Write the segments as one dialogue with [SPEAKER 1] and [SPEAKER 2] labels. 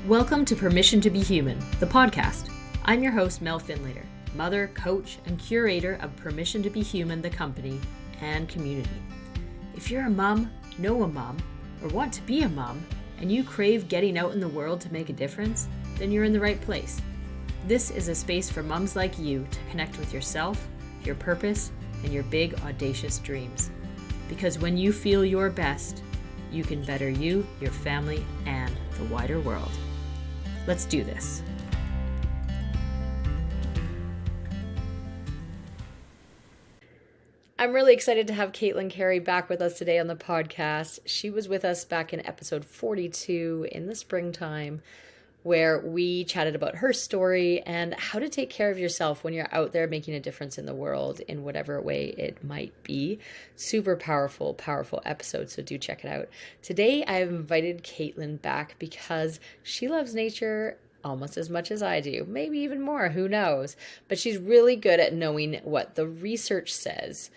[SPEAKER 1] Welcome to Permission to Be Human, the podcast. I'm your host, Mel Findlater, mother, coach, and curator of Permission to Be Human, the company and community. If you're a mom, know a mom, or want to be a mom, and you crave getting out in the world to make a difference, then you're in the right place. This is a space for moms like you to connect with yourself, your purpose, and your big, audacious dreams. Because when you feel your best, you can better you, your family, and the wider world. Let's do this. I'm really excited to have Katelyn Carey back with us today on the podcast. She was with us back in episode 42 in the springtime, where we chatted about her story and how to take care of yourself when you're out there making a difference in the world in whatever way it might be. Super powerful, powerful episode, so do check it out. Today, I've invited Katelyn back because she loves nature almost as much as I do, maybe even more, who knows? But she's really good at knowing what the research says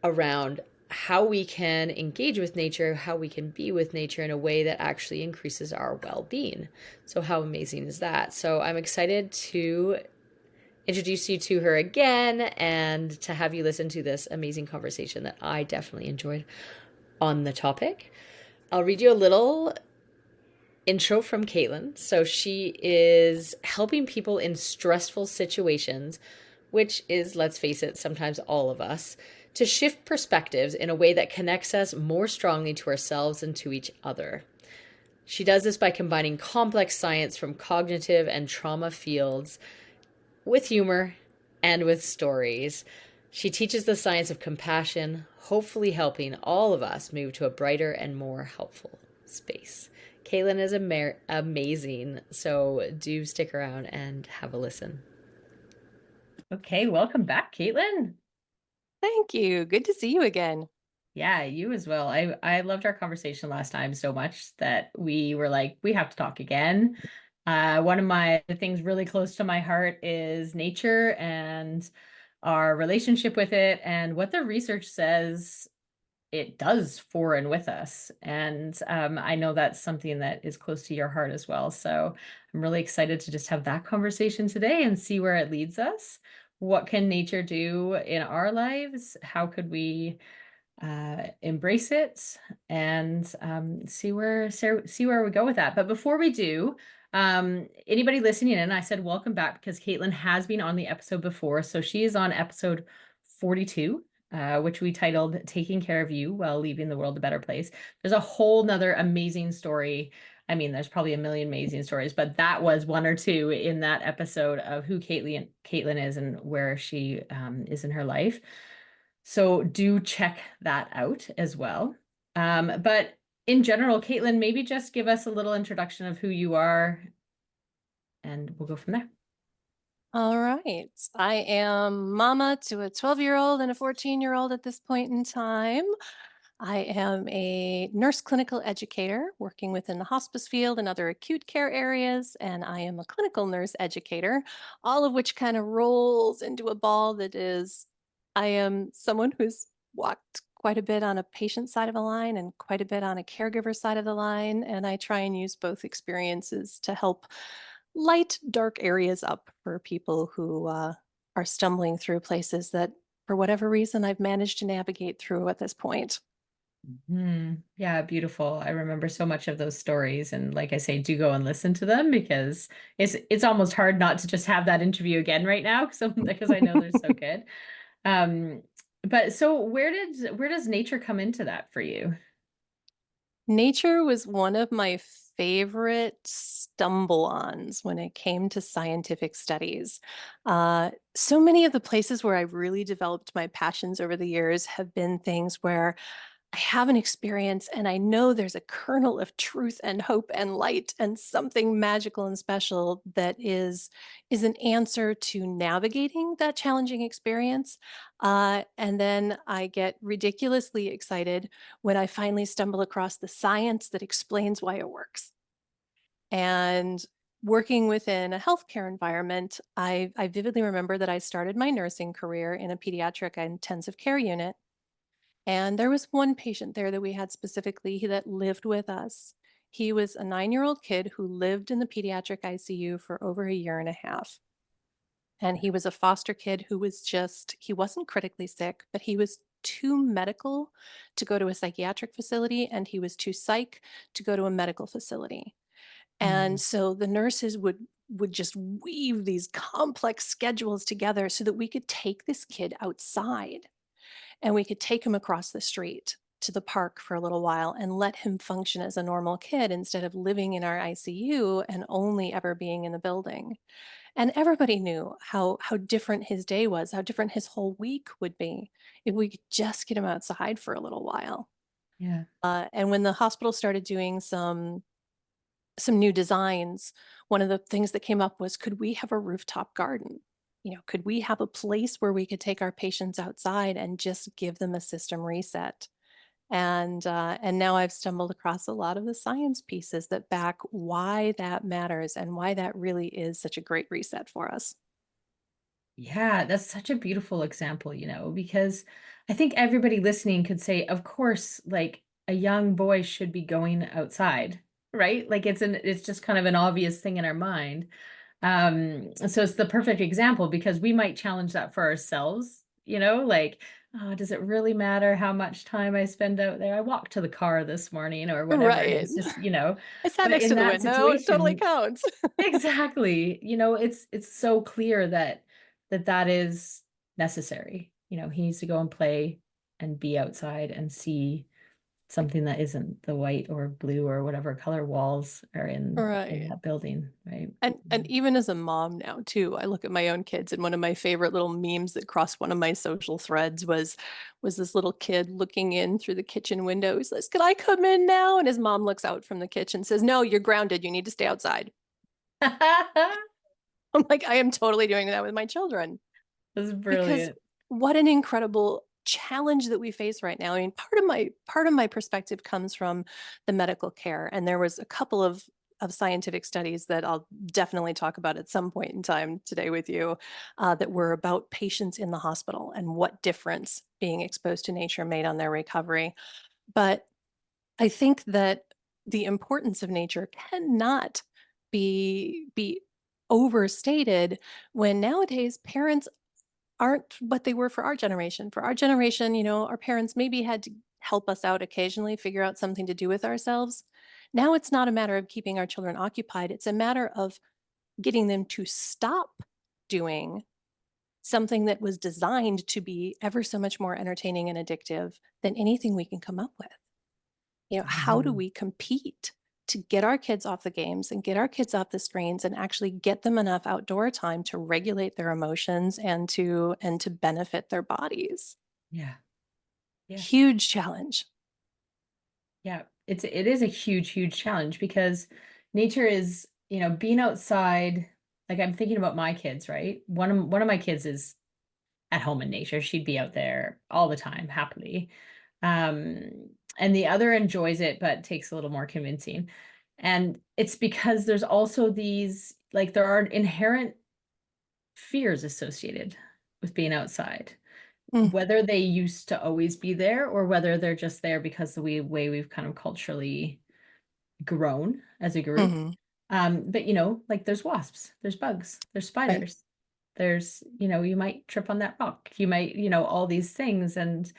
[SPEAKER 1] around how we can engage with nature, how we can be with nature in a way that actually increases our well-being. So how amazing is that? So I'm excited to introduce you to her again and to have you listen to this amazing conversation that I definitely enjoyed on the topic. I'll read you a little intro from Katelyn. So she is helping people in stressful situations, which is, let's face it, sometimes all of us, to shift perspectives in a way that connects us more strongly to ourselves and to each other. She does this by combining complex science from cognitive and trauma fields with humor and with stories. She teaches the science of compassion, hopefully helping all of us move to a brighter and more helpful space. Katelyn is amazing, so do stick around and have a listen. Okay, welcome back, Katelyn.
[SPEAKER 2] Thank you. Good to see you again.
[SPEAKER 1] Yeah, you as well. I loved our conversation last time so much that we were like, we have to talk again. One of the things really close to my heart is nature and our relationship with it and what the research says it does for and with us. And I know that's something that is close to your heart as well. So I'm really excited to just have that conversation today and see where it leads us. What can nature do in our lives? How could we embrace it and see where we go with that? But before we do, anybody listening in, I said welcome back because Katelyn has been on the episode before. So she is on episode 42. Which we titled Taking Care of You While Leaving the World a Better Place. There's a whole nother amazing story. I mean, there's probably a million amazing stories, but that was one or two in that episode of who Katelyn is and where she is in her life. So do check that out as well. But in general, Katelyn, maybe just give us a little introduction of who you are and we'll go from there.
[SPEAKER 2] All right. I am mama to a 12-year-old and a 14-year-old at this point in time. I am a nurse clinical educator working within the hospice field and other acute care areas, and I am a clinical nurse educator, all of which kind of rolls into a ball that is I am someone who's walked quite a bit on a patient side of the line and quite a bit on a caregiver side of the line, and I try and use both experiences to help light dark areas up for people who are stumbling through places that, for whatever reason, I've managed to navigate through at this point.
[SPEAKER 1] Yeah, beautiful. I remember so much of those stories, and like I say, do go and listen to them because it's almost hard not to just have that interview again right now, because I know they're so good. But so where does nature come into that for you?
[SPEAKER 2] Nature was one of my favorite stumble-ons when it came to scientific studies. So many of the places where I've really developed my passions over the years have been things where I have an experience and I know there's a kernel of truth and hope and light and something magical and special that is an answer to navigating that challenging experience. And then I get ridiculously excited when I finally stumble across the science that explains why it works. And working within a healthcare environment, I vividly remember that I started my nursing career in a pediatric intensive care unit, and there was one patient there that we had specifically that lived with us. He was a 9-year-old kid who lived in the pediatric ICU for over a year and a half. And he was a foster kid who was just he wasn't critically sick, but he was too medical to go to a psychiatric facility, and he was too psych to go to a medical facility. And
[SPEAKER 1] Mm.
[SPEAKER 2] so the nurses would just weave these complex schedules together so that we could take this kid outside and we could take him across the street to the park for a little while and let him function as a normal kid instead of living in our ICU and only ever being in the building. And everybody knew how different his day was, how different his whole week would be if we could just get him outside for a little while.
[SPEAKER 1] Yeah.
[SPEAKER 2] And when the hospital started doing some new designs, one of the things that came up was, could we have a rooftop garden? Could we have a place where we could take our patients outside and just give them a system reset? And now I've stumbled across a lot of the science pieces that back why that matters and why that really is such a great reset for us.
[SPEAKER 1] Yeah, that's such a beautiful example, because I think everybody listening could say, of course, like a young boy should be going outside, right? Like it's just kind of an obvious thing in our mind. So it's the perfect example because we might challenge that for ourselves, like, oh, does it really matter how much time I spend out there? I walked to the car this morning or whatever. And
[SPEAKER 2] Right.
[SPEAKER 1] it's just,
[SPEAKER 2] I sat
[SPEAKER 1] but
[SPEAKER 2] next
[SPEAKER 1] in
[SPEAKER 2] to the
[SPEAKER 1] that
[SPEAKER 2] window. It totally
[SPEAKER 1] situation,
[SPEAKER 2] counts.
[SPEAKER 1] exactly. It's so clear that is necessary. He needs to go and play and be outside and see something that isn't the white or blue or whatever color walls are in
[SPEAKER 2] Right.
[SPEAKER 1] that building, right?
[SPEAKER 2] And even as a mom now too, I look at my own kids, and one of my favorite little memes that crossed one of my social threads was this little kid looking in through the kitchen window. He says, "Can I come in now?" And his mom looks out from the kitchen, says, "No, you're grounded. You need to stay outside." I'm like, I am totally doing that with my children.
[SPEAKER 1] That's
[SPEAKER 2] Because
[SPEAKER 1] brilliant.
[SPEAKER 2] what an incredible challenge that we face right now. I mean, part of my perspective comes from the medical care, and there was a couple of scientific studies that I'll definitely talk about at some point in time today with you, that were about patients in the hospital and what difference being exposed to nature made on their recovery. But I think that the importance of nature cannot be overstated when nowadays parents aren't what they were for our generation. For our generation, our parents maybe had to help us out occasionally, figure out something to do with ourselves. Now it's not a matter of keeping our children occupied, it's a matter of getting them to stop doing something that was designed to be ever so much more entertaining and addictive than anything we can come up with. How do
[SPEAKER 1] Mhm.
[SPEAKER 2] we compete to get our kids off the games and get our kids off the screens and actually get them enough outdoor time to regulate their emotions and to benefit their bodies?
[SPEAKER 1] Yeah. Yeah.
[SPEAKER 2] Huge challenge.
[SPEAKER 1] Yeah. It is a huge, huge challenge because nature is, being outside. Like I'm thinking about my kids, right? One of my kids is at home in nature. She'd be out there all the time, happily. And the other enjoys it, but takes a little more convincing. And it's because there's also these, like, there are inherent fears associated with being outside,
[SPEAKER 2] Mm,
[SPEAKER 1] whether they used to always be there or whether they're just there because the way we've kind of culturally grown as a group.
[SPEAKER 2] mhm,
[SPEAKER 1] But like there's wasps, there's bugs, there's
[SPEAKER 2] right.
[SPEAKER 1] spiders, there's, you might trip on that rock, you might, all these things. And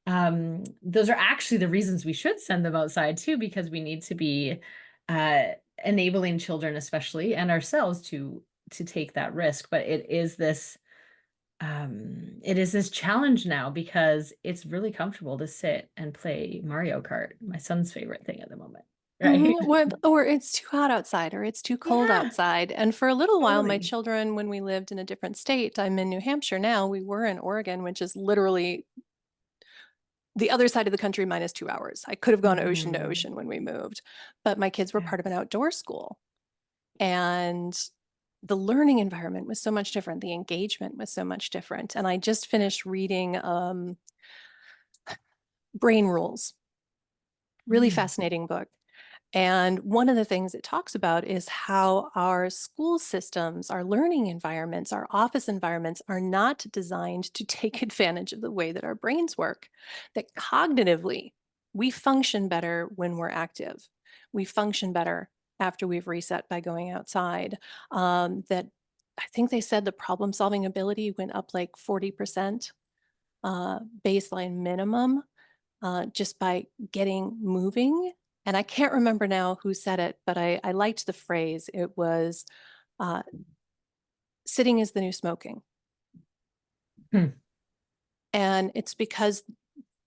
[SPEAKER 1] those are actually the reasons we should send them outside too, because we need to be uh enabling children, especially, and ourselves to take that risk. But it is this challenge now because it's really comfortable to sit and play Mario Kart, my son's favorite thing at the moment, right?
[SPEAKER 2] Mhm, or it's too hot outside or it's too cold
[SPEAKER 1] Yeah,
[SPEAKER 2] outside, and for a little while, my
[SPEAKER 1] totally.
[SPEAKER 2] children, when we lived in a different state, I'm in New Hampshire now, we were in Oregon, which is literally the other side of the country minus 2 hours. I could have gone ocean to
[SPEAKER 1] Mhm.
[SPEAKER 2] ocean when we moved, but my kids were
[SPEAKER 1] Yeah.
[SPEAKER 2] part of an outdoor school, and the learning environment was so much different, the engagement was so much different, and I just finished reading, Brain Rules, really
[SPEAKER 1] Mm.
[SPEAKER 2] fascinating book. And one of the things it talks about is how our school systems, our learning environments, our office environments are not designed to take advantage of the way that our brains work, that cognitively we function better when we're active. We function better after we've reset by going outside. That I think they said the problem solving ability went up like 40%, baseline minimum, just by getting moving. And I can't remember now who said it, but I liked the phrase. It was uh, sitting is the new smoking.
[SPEAKER 1] Hmm.
[SPEAKER 2] And it's because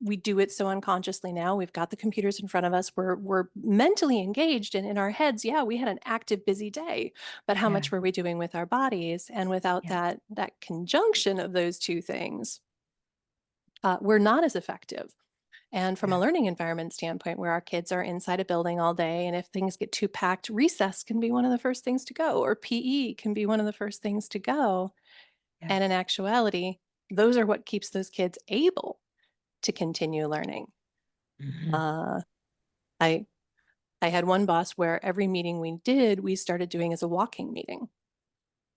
[SPEAKER 2] we do it so unconsciously now. We've got the computers in front of us. We're mentally engaged, and in our heads, yeah, we had an active, busy day. But how
[SPEAKER 1] Yeah.
[SPEAKER 2] much were we doing with our bodies? And without
[SPEAKER 1] Yeah.
[SPEAKER 2] that conjunction of those two things, we're not as effective. And from a
[SPEAKER 1] Yeah.
[SPEAKER 2] learning environment standpoint, where our kids are inside a building all day, and if things get too packed, recess can be one of the first things to go, or PE can be one of the first things to go.
[SPEAKER 1] Yeah.
[SPEAKER 2] And in actuality, those are what keeps those kids able to continue learning.
[SPEAKER 1] Hmm.
[SPEAKER 2] Uh, I I had one boss where every meeting we did, we started doing as a walking meeting.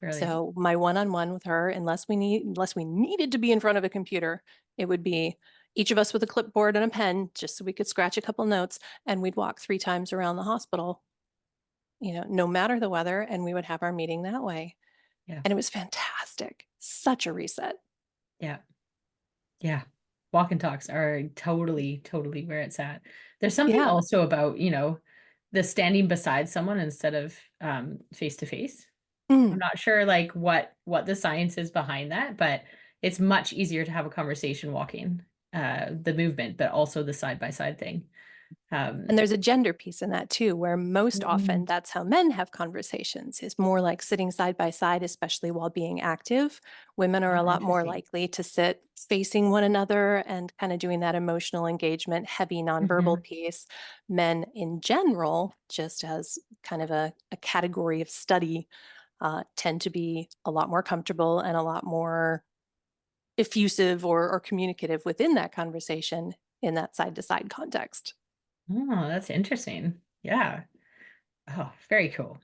[SPEAKER 1] Brilliant.
[SPEAKER 2] So my one-on-one with her, unless we needed to be in front of a computer, it would be each of us with a clipboard and a pen, just so we could scratch a couple notes, and we'd walk 3 times around the hospital, no matter the weather, and we would have our meeting that way.
[SPEAKER 1] Yeah.
[SPEAKER 2] And it was fantastic. Such a reset.
[SPEAKER 1] Yeah. Yeah. Walk and talks are totally, totally where it's at. There's something
[SPEAKER 2] Yeah.
[SPEAKER 1] also about, the standing beside someone instead of face to face. I'm
[SPEAKER 2] Mm.
[SPEAKER 1] not sure like what the science is behind that, but it's much easier to have a conversation walking, the movement, but also the side by side thing.
[SPEAKER 2] And
[SPEAKER 1] Um,
[SPEAKER 2] there's a gender piece in that too, where most
[SPEAKER 1] Mhm.
[SPEAKER 2] often that's how men have conversations, is more like sitting side by side, especially while being active. Women are a
[SPEAKER 1] Oh,
[SPEAKER 2] lot more
[SPEAKER 1] interesting.
[SPEAKER 2] likely to sit facing one another and kind of doing that emotional engagement, heavy nonverbal
[SPEAKER 1] Mhm.
[SPEAKER 2] piece. Men in general, just as kind of a category of study, tend to be a lot more comfortable and a lot more effusive or communicative within that conversation in that side to side context.
[SPEAKER 1] Oh, that's interesting. Yeah. Oh, very cool.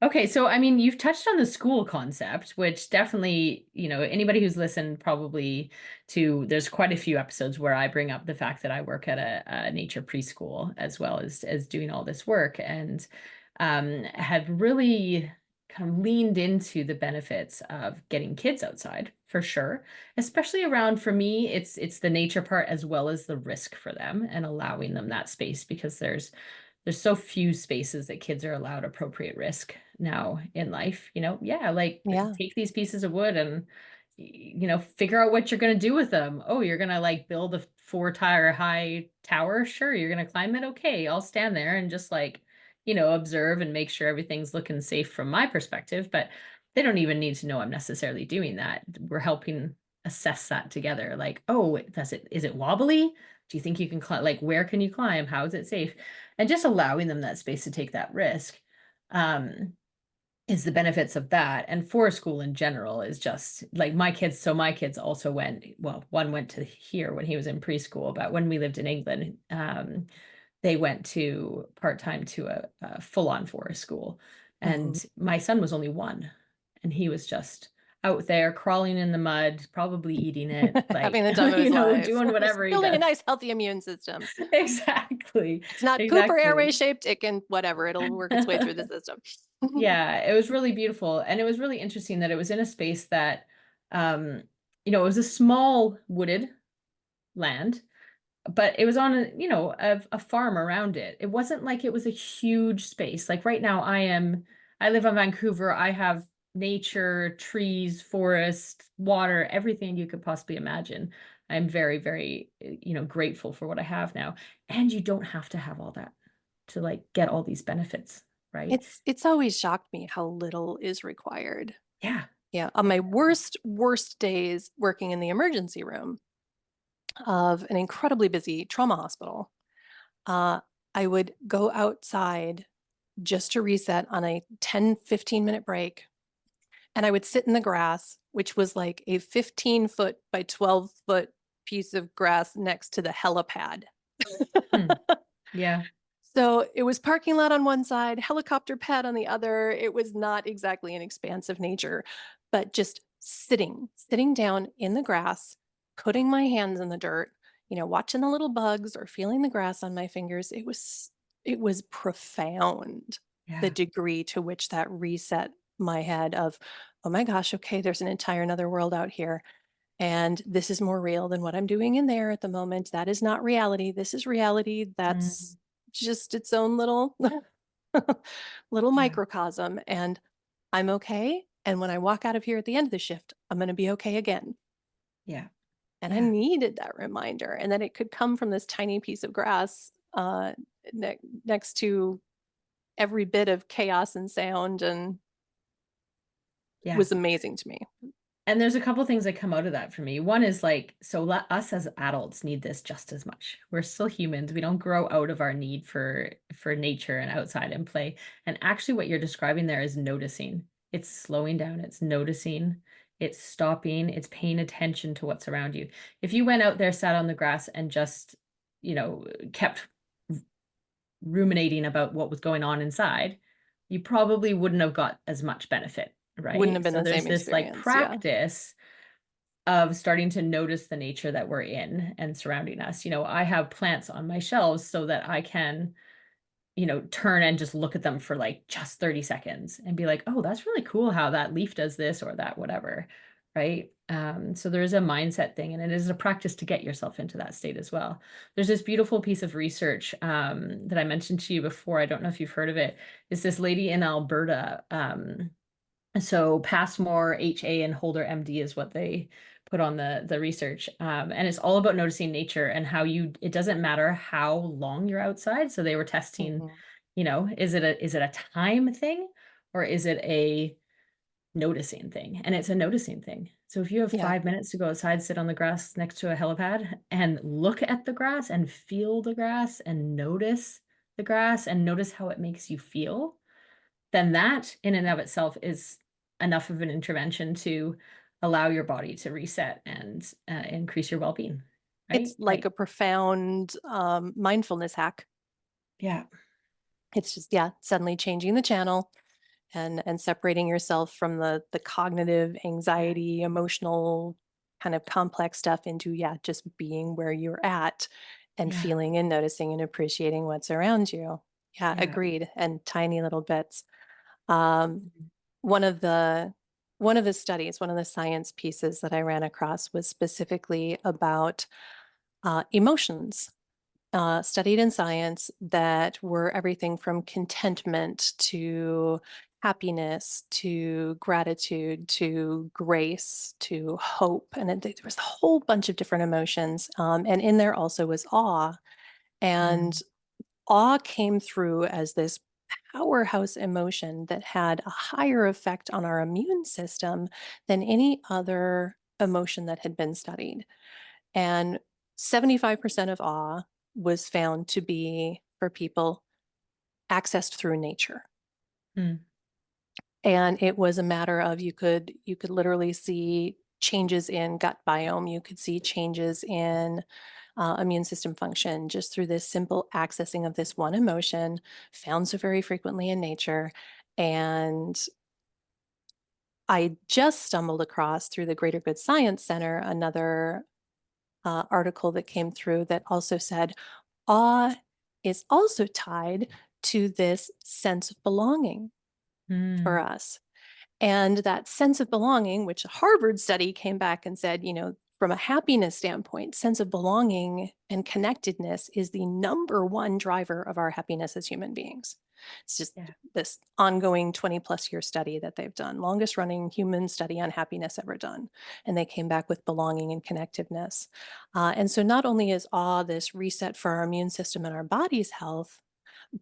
[SPEAKER 1] Okay, so I mean, you've touched on the school concept, which definitely, anybody who's listened probably there's quite a few episodes where I bring up the fact that I work at a nature preschool as well as doing all this work, and have really kind of leaned into the benefits of getting kids outside for sure, especially around for me, it's the nature part as well as the risk for them and allowing them that space because there's so few spaces that kids are allowed appropriate risk now in life. Yeah, like
[SPEAKER 2] Yeah.
[SPEAKER 1] take these pieces of wood and figure out what you're going to do with them. Oh, you're going to like build a 4 tire high tower. Sure, you're going to climb it. Okay, I'll stand there and just like observe and make sure everything's looking safe from my perspective, but they don't even need to know I'm necessarily doing that. We're helping assess that together. Like, oh, is it wobbly? Do you think you can climb? Like, where can you climb? How is it safe? And just allowing them that space to take that risk um, is the benefits of that. And for school in general is just like my kids. So my kids also one went to here when he was in preschool, but when we lived in England, they went to part-time to a full-on forest school.
[SPEAKER 2] Mhm.
[SPEAKER 1] And my son was only one, and he was just out there crawling in the mud, probably eating it, like,
[SPEAKER 2] Having the time of his life.
[SPEAKER 1] doing
[SPEAKER 2] Just
[SPEAKER 1] whatever he
[SPEAKER 2] building a
[SPEAKER 1] does.
[SPEAKER 2] nice, healthy immune system.
[SPEAKER 1] Exactly.
[SPEAKER 2] It's not poop or airway
[SPEAKER 1] Exactly.
[SPEAKER 2] shaped. It can, whatever, it'll work its way through the system.
[SPEAKER 1] Yeah, it was really beautiful. And it was really interesting that it was in a space that, um, it was a small wooded land, but it was on a farm around it. It wasn't like it was a huge space. Like right now I live in Vancouver. I have nature, trees, forest, water, everything you could possibly imagine. I'm very, very, grateful for what I have now. And you don't have to have all that to like get all these benefits, right?
[SPEAKER 2] It's always shocked me how little is required.
[SPEAKER 1] Yeah.
[SPEAKER 2] Yeah. On my worst days working in the emergency room of an incredibly busy trauma hospital, uh, I would go outside just to reset on a 10-15 minute break. And I would sit in the grass, which was like a 15-foot by 12-foot piece of grass next to the helipad.
[SPEAKER 1] Hmm. Yeah.
[SPEAKER 2] So it was parking lot on one side, helicopter pad on the other. It was not exactly an expansive nature, but just sitting down in the grass, putting my hands in the dirt, watching the little bugs or feeling the grass on my fingers. It was it was profound, the
[SPEAKER 1] Yeah.
[SPEAKER 2] degree to which that reset my head of, "Oh my gosh, okay, there's an entire another world out here, and this is more real than what I'm doing in there at the moment. That is not reality. This is reality. That's
[SPEAKER 1] Mm,
[SPEAKER 2] just its own little little
[SPEAKER 1] yeah.
[SPEAKER 2] microcosm, and I'm okay, and when I walk out of here at the end of the shift, I'm gonna be okay again."
[SPEAKER 1] Yeah.
[SPEAKER 2] And I
[SPEAKER 1] Yeah.
[SPEAKER 2] needed that reminder, and that it could come from this tiny piece of grass, next to every bit of chaos and sound, and
[SPEAKER 1] Yeah.
[SPEAKER 2] was amazing to me.
[SPEAKER 1] And there's a couple things that come out of that for me. One is like, so let us as adults need this just as much. We're still humans. We don't grow out of our need for nature and outside and play. And actually what you're describing there is noticing. It's slowing down, it's noticing, it's stopping, it's paying attention to what's around you. If you went out there, sat on the grass and just, kept ruminating about what was going on inside, you probably wouldn't have got as much benefit,
[SPEAKER 2] Wouldn't have
[SPEAKER 1] right?
[SPEAKER 2] been
[SPEAKER 1] So
[SPEAKER 2] the
[SPEAKER 1] there's
[SPEAKER 2] same
[SPEAKER 1] this like
[SPEAKER 2] experience, yeah.
[SPEAKER 1] practice of starting to notice the nature that we're in and surrounding us. I have plants on my shelves so that I can, turn and just look at them for like just 30 seconds and be like, oh, that's really cool how that leaf does this or that, whatever. Right. So there is a mindset thing, and it is a practice to get yourself into that state as well. There's this beautiful piece of research that I mentioned to you before. I don't know if you've heard of it. It's this lady in Alberta. So Passmore, HA, and Holder MD is what they put on the research. And it's all about noticing nature and how it doesn't matter how long you're outside. So they were testing,
[SPEAKER 2] Mhm.
[SPEAKER 1] is it a time thing, or is it a noticing thing? And it's a noticing thing. So if you have
[SPEAKER 2] Yeah.
[SPEAKER 1] 5 minutes to go outside, sit on the grass next to a helipad and look at the grass and feel the grass and notice the grass and notice how it makes you feel, then that in and of itself is enough of an intervention to allow your body to reset and increase your well-being,
[SPEAKER 2] It's
[SPEAKER 1] right?
[SPEAKER 2] like
[SPEAKER 1] Like,
[SPEAKER 2] a profound, mindfulness hack.
[SPEAKER 1] yeah,
[SPEAKER 2] It's just, yeah, suddenly changing the channel and separating yourself from the cognitive,
[SPEAKER 1] yeah,
[SPEAKER 2] anxiety, emotional, kind of complex stuff into, yeah, just being where you're at and
[SPEAKER 1] yeah,
[SPEAKER 2] feeling and noticing and appreciating what's around you. Yeah,
[SPEAKER 1] yeah.
[SPEAKER 2] agreed, and tiny little bits. Um,
[SPEAKER 1] Mhm.
[SPEAKER 2] one of the one of the studies, one of the science pieces that I ran across was specifically about, emotions, studied in science that were everything from contentment to happiness to gratitude to grace to hope. And there was a whole bunch of different emotions. And in there also was awe. And
[SPEAKER 1] Mm,
[SPEAKER 2] awe came through as this powerhouse emotion that had a higher effect on our immune system than any other emotion that had been studied. And 75% of awe was found to be for people accessed through nature.
[SPEAKER 1] mm,
[SPEAKER 2] And it was a matter of you could literally see changes in gut biome, you could see changes in immune system function just through this simple accessing of this one emotion found so very frequently in nature. And I just stumbled across through the Greater Good Science Center another article that came through that also said awe is also tied to this sense of belonging for
[SPEAKER 1] mm,
[SPEAKER 2] us. And that sense of belonging, which a Harvard study came back and said, from a happiness standpoint, sense of belonging and connectedness is the number one driver of our happiness as human beings. It's just
[SPEAKER 1] yeah.
[SPEAKER 2] this ongoing 20 plus year study that they've done, longest running human study on happiness ever done. And they came back with belonging and connectiveness. And so not only is awe this reset for our immune system and our body's health,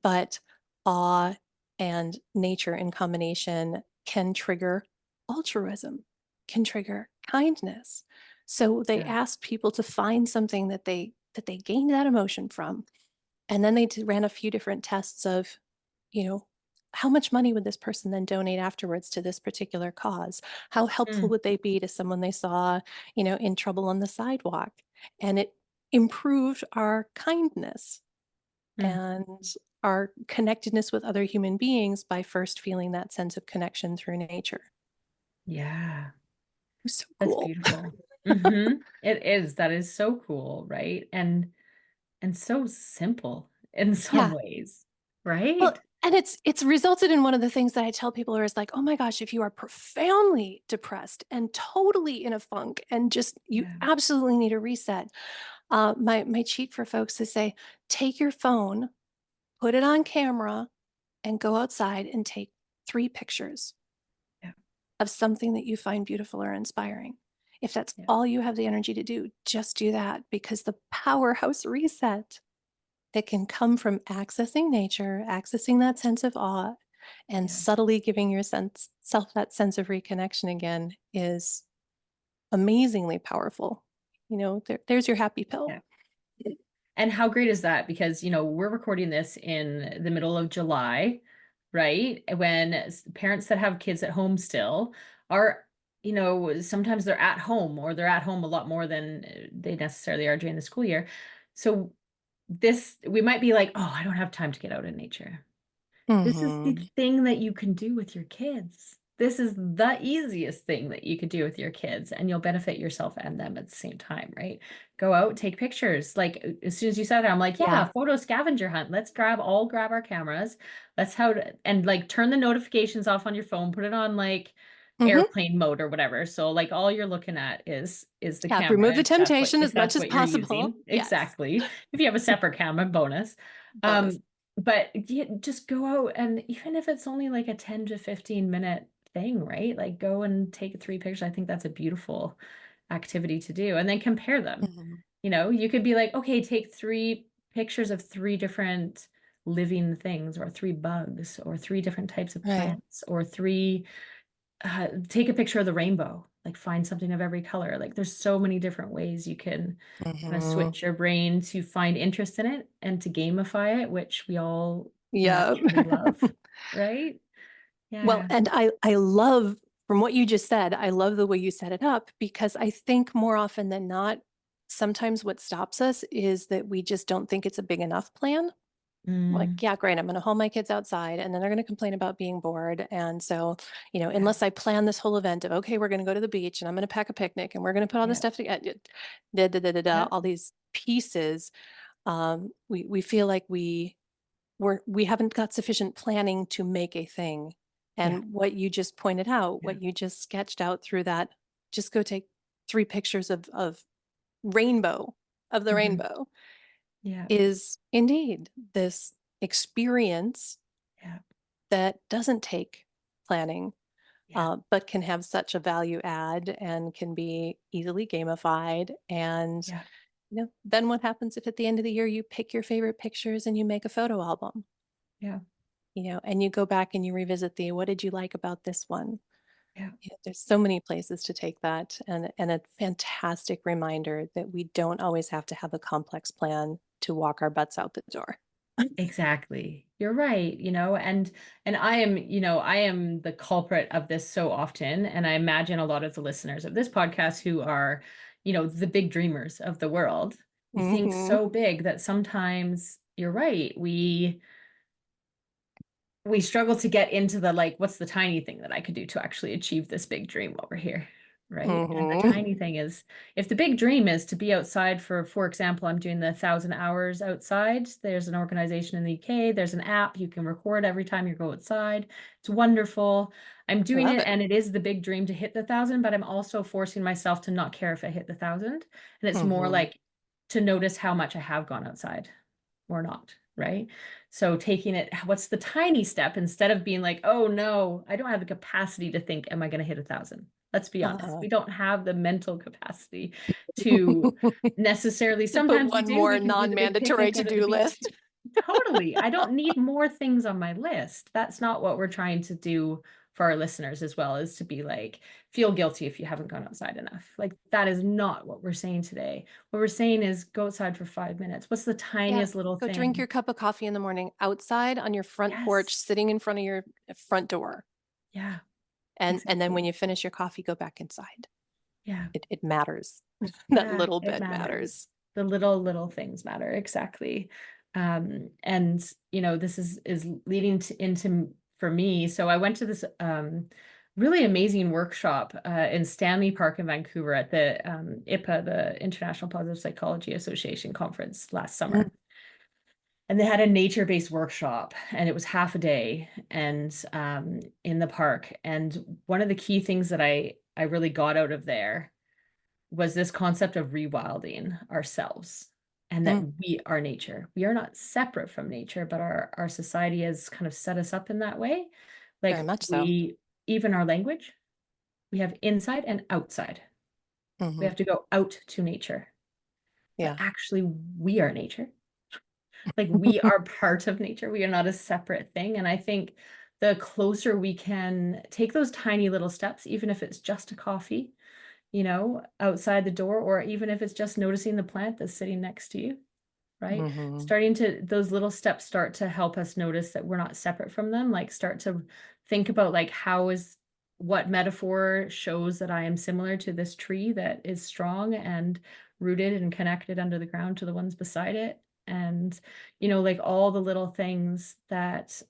[SPEAKER 2] but awe and nature in combination can trigger altruism, can trigger kindness. So they
[SPEAKER 1] Yeah.
[SPEAKER 2] asked people to find something that they gained that emotion from, and then they ran a few different tests of, you know, how much money would this person then donate afterwards to this particular cause? How helpful
[SPEAKER 1] Mm,
[SPEAKER 2] would they be to someone they saw, in trouble on the sidewalk? And it improved our kindness
[SPEAKER 1] mm,
[SPEAKER 2] and our connectedness with other human beings by first feeling that sense of connection through nature.
[SPEAKER 1] yeah.
[SPEAKER 2] It was so
[SPEAKER 1] That's
[SPEAKER 2] cool.
[SPEAKER 1] beautiful. It is. That is so cool, right? And so simple in some
[SPEAKER 2] Yeah,
[SPEAKER 1] ways.
[SPEAKER 2] Well,
[SPEAKER 1] right?
[SPEAKER 2] and it's resulted in one of the things that I tell people is like, oh my gosh, if you are profoundly depressed and totally in a funk and just you
[SPEAKER 1] Yeah,
[SPEAKER 2] absolutely need a reset, my cheat for folks is say, take your phone, put it on camera, and go outside and take 3 pictures
[SPEAKER 1] yeah,
[SPEAKER 2] of something that you find beautiful or inspiring. If that's
[SPEAKER 1] yeah,
[SPEAKER 2] all you have the energy to do, just do that because the powerhouse reset that can come from accessing nature, accessing that sense of awe, and
[SPEAKER 1] yeah,
[SPEAKER 2] subtly giving your self that sense of reconnection again is amazingly powerful. There's your happy pill.
[SPEAKER 1] yeah. And how great is that? Because, we're recording this in the middle of July, right? When parents that have kids at home still are, sometimes they're at home or they're at home a lot more than they necessarily are during the school year. So we might be like, oh, I don't have time to get out in nature. This is the
[SPEAKER 2] Hmm.
[SPEAKER 1] thing that you can do with your kids. This is the easiest thing that you could do with your kids, and you'll benefit yourself and them at the same time, right? Go out, take pictures. Like as soon as you said that, I'm like,
[SPEAKER 2] Yeah.
[SPEAKER 1] yeah, photo scavenger hunt. Let's grab our cameras. And like turn the notifications off on your phone, put it on like
[SPEAKER 2] Hmm.
[SPEAKER 1] airplane mode or whatever. So like all you're looking at is the
[SPEAKER 2] Yeah.
[SPEAKER 1] camera
[SPEAKER 2] Remove the temptation
[SPEAKER 1] if
[SPEAKER 2] as much
[SPEAKER 1] that's
[SPEAKER 2] as
[SPEAKER 1] what you're
[SPEAKER 2] possible.
[SPEAKER 1] using.
[SPEAKER 2] Yes.
[SPEAKER 1] Exactly. If you have a separate camera, bonus.
[SPEAKER 2] Bonus.
[SPEAKER 1] But just go out, and even if it's only like a 10 to 15-minute thing, right? Like go and take 3 pictures. I think that's a beautiful activity to do. And then compare them.
[SPEAKER 2] Hmm.
[SPEAKER 1] You could be like, okay, take 3 pictures of 3 different living things, or 3 bugs, or 3 different types of
[SPEAKER 2] Right.
[SPEAKER 1] plants, or take a picture of the rainbow, like find something of every color. Like there's so many different ways you can kind of
[SPEAKER 2] Hmm.
[SPEAKER 1] switch your brain to find interest in it and to gamify it, which we all
[SPEAKER 2] Yeah.
[SPEAKER 1] naturally love, right?
[SPEAKER 2] Well,
[SPEAKER 1] Yeah.
[SPEAKER 2] and I love from what you just said, I love the way you set it up because I think more often than not, sometimes what stops us is that we just don't think it's a big enough plan. Like,
[SPEAKER 1] Mm,
[SPEAKER 2] yeah, great, I'm going to haul my kids outside and then they're going to complain about being bored. And so,
[SPEAKER 1] yeah.
[SPEAKER 2] unless I plan this whole event of, okay, we're going to go to the beach and I'm going to pack a picnic and we're going to put all this
[SPEAKER 1] Yeah.
[SPEAKER 2] stuff together, da, da, da, da, da,
[SPEAKER 1] Yeah.
[SPEAKER 2] all these pieces, we feel like we haven't got sufficient planning to make a thing.
[SPEAKER 1] Yeah.
[SPEAKER 2] And what you just pointed out,
[SPEAKER 1] Yeah.
[SPEAKER 2] what you just sketched out through that, just go take 3 pictures of rainbow, of the
[SPEAKER 1] Hmm.
[SPEAKER 2] rainbow,
[SPEAKER 1] Yeah.
[SPEAKER 2] is indeed this experience
[SPEAKER 1] Yeah.
[SPEAKER 2] that doesn't take planning,
[SPEAKER 1] Yeah.
[SPEAKER 2] but can have such a value add and can be easily gamified. And
[SPEAKER 1] Yeah.
[SPEAKER 2] then what happens if at the end of the year you pick your favorite pictures and you make a photo album?
[SPEAKER 1] Yeah.
[SPEAKER 2] And you go back and you revisit the what did you like about this one?
[SPEAKER 1] Yeah.
[SPEAKER 2] There's so many places to take that and a fantastic reminder that we don't always have to have a complex plan to walk our butts out the door.
[SPEAKER 1] Exactly. You're right, and I am the culprit of this so often, and I imagine a lot of the listeners of this podcast who are, the big dreamers of the world. We think
[SPEAKER 2] Hmm.
[SPEAKER 1] so big that sometimes you're right. We struggle to get into the like, what's the tiny thing that I could do to actually achieve this big dream over here, right? And the
[SPEAKER 2] Hmm.
[SPEAKER 1] tiny thing is, if the big dream is to be outside for example, I'm doing the 1,000 hours outside. There's an organization in the UK. There's an app you can record every time you go outside. It's wonderful. I'm
[SPEAKER 2] I
[SPEAKER 1] doing
[SPEAKER 2] love
[SPEAKER 1] it,
[SPEAKER 2] it.
[SPEAKER 1] and it is the big dream to hit the 1,000, but I'm also forcing myself to not care if I hit the 1,000. And it's more
[SPEAKER 2] Hmm.
[SPEAKER 1] like to notice how much I have gone outside or not, right? So taking it, what's the tiny step instead of being like, oh no, I don't have the capacity to think, am I going to hit 1,000? Let's be honest.
[SPEAKER 2] Uh,
[SPEAKER 1] We don't have the mental capacity to necessarily,
[SPEAKER 2] to put
[SPEAKER 1] sometimes we
[SPEAKER 2] one
[SPEAKER 1] do, we
[SPEAKER 2] more
[SPEAKER 1] can do the big
[SPEAKER 2] non-mandatory
[SPEAKER 1] picnic, go to the
[SPEAKER 2] to-do
[SPEAKER 1] beach.
[SPEAKER 2] list.
[SPEAKER 1] Totally. I don't need more things on my list. That's not what we're trying to do for our listeners as well, is to be like, feel guilty if you haven't gone outside enough. Like that is not what we're saying today. What we're saying is go outside for 5 minutes. What's the
[SPEAKER 2] Yeah.
[SPEAKER 1] tiniest little
[SPEAKER 2] Go drink
[SPEAKER 1] thing?
[SPEAKER 2] your cup of coffee in the morning outside on your front porch,
[SPEAKER 1] Yes.
[SPEAKER 2] sitting in front of your front door.
[SPEAKER 1] Yeah,
[SPEAKER 2] And then when
[SPEAKER 1] exactly.
[SPEAKER 2] you finish your coffee, go back inside.
[SPEAKER 1] Yeah.
[SPEAKER 2] It matters. That
[SPEAKER 1] Yeah,
[SPEAKER 2] little
[SPEAKER 1] it
[SPEAKER 2] bit
[SPEAKER 1] matters.
[SPEAKER 2] matters.
[SPEAKER 1] The little things matter. Exactly. And this is leading into for me. So I went to this really amazing workshop in Stanley Park in Vancouver at the IPA, the International Positive Psychology Association conference last
[SPEAKER 2] Mm.
[SPEAKER 1] summer. and they had a nature-based workshop, and it was half a day, and in the park. And one of the key things that I really got out of there was this concept of rewilding ourselves, and that
[SPEAKER 2] Mm,
[SPEAKER 1] we are nature. We are not separate from nature, but our society has kind of set us up in that way.
[SPEAKER 2] very
[SPEAKER 1] Like
[SPEAKER 2] much so.
[SPEAKER 1] we, even our language, we have inside and outside. We
[SPEAKER 2] Hmm.
[SPEAKER 1] have to go out to nature, but
[SPEAKER 2] Yeah.
[SPEAKER 1] actually we are nature. Like we are part of nature. We are not a separate thing. And I think the closer we can take those tiny little steps, even if it's just a coffee, outside the door, or even if it's just noticing the plant that's sitting next to you, right?
[SPEAKER 2] Hmm.
[SPEAKER 1] Starting to, those little steps start to help us notice that we're not separate from them. Like start to think about like what metaphor shows that I am similar to this tree that is strong and rooted and connected under the ground to the ones beside it. And, like all the little things that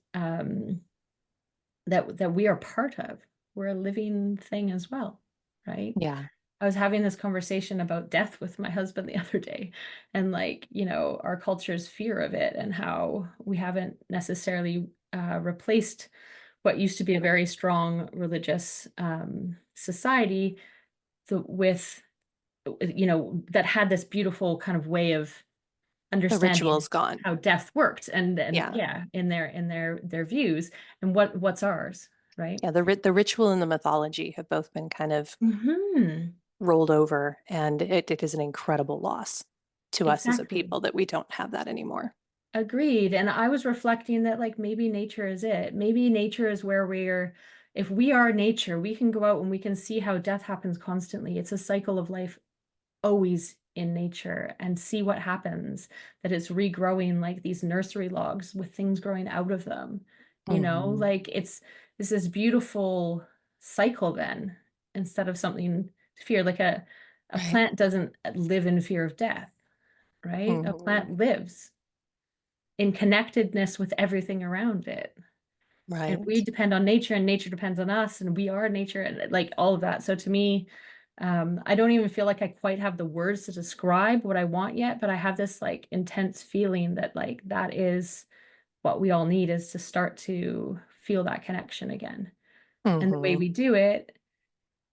[SPEAKER 1] we are part of. We're a living thing as well, right?
[SPEAKER 2] Yeah.
[SPEAKER 1] I was having this conversation about death with my husband the other day, and like, our culture's fear of it, and how we haven't necessarily replaced what used to be a very strong religious society with, that had this beautiful kind of way of
[SPEAKER 2] The
[SPEAKER 1] understanding
[SPEAKER 2] ritual's gone.
[SPEAKER 1] how death worked, and
[SPEAKER 2] Yeah.
[SPEAKER 1] yeah, in their views, and what's ours, right?
[SPEAKER 2] Yeah. The ritual and the mythology have both been kind of
[SPEAKER 1] Hmm.
[SPEAKER 2] rolled over, and it is an incredible loss to us as a
[SPEAKER 1] Exactly.
[SPEAKER 2] people that we don't have that anymore.
[SPEAKER 1] Agreed. And I was reflecting that like maybe nature is it. Maybe nature is where if we are nature, we can go out and we can see how death happens constantly. It's a cycle of life always in nature, and see what happens, that it's regrowing like these nursery logs with things growing out of them.
[SPEAKER 2] Hmm.
[SPEAKER 1] Like it's this beautiful cycle then, instead of something to fear. Like a
[SPEAKER 2] Right.
[SPEAKER 1] plant doesn't live in fear of death, right? A
[SPEAKER 2] Hmm.
[SPEAKER 1] plant lives in connectedness with everything around it. And we
[SPEAKER 2] Right.
[SPEAKER 1] depend on nature, and nature depends on us, and we are nature, and like all of that. So to me, I don't even feel like I quite have the words to describe what I want yet, but I have this like intense feeling that like that is what we all need, is to start to feel that connection again. And the way
[SPEAKER 2] Hmm.
[SPEAKER 1] we do it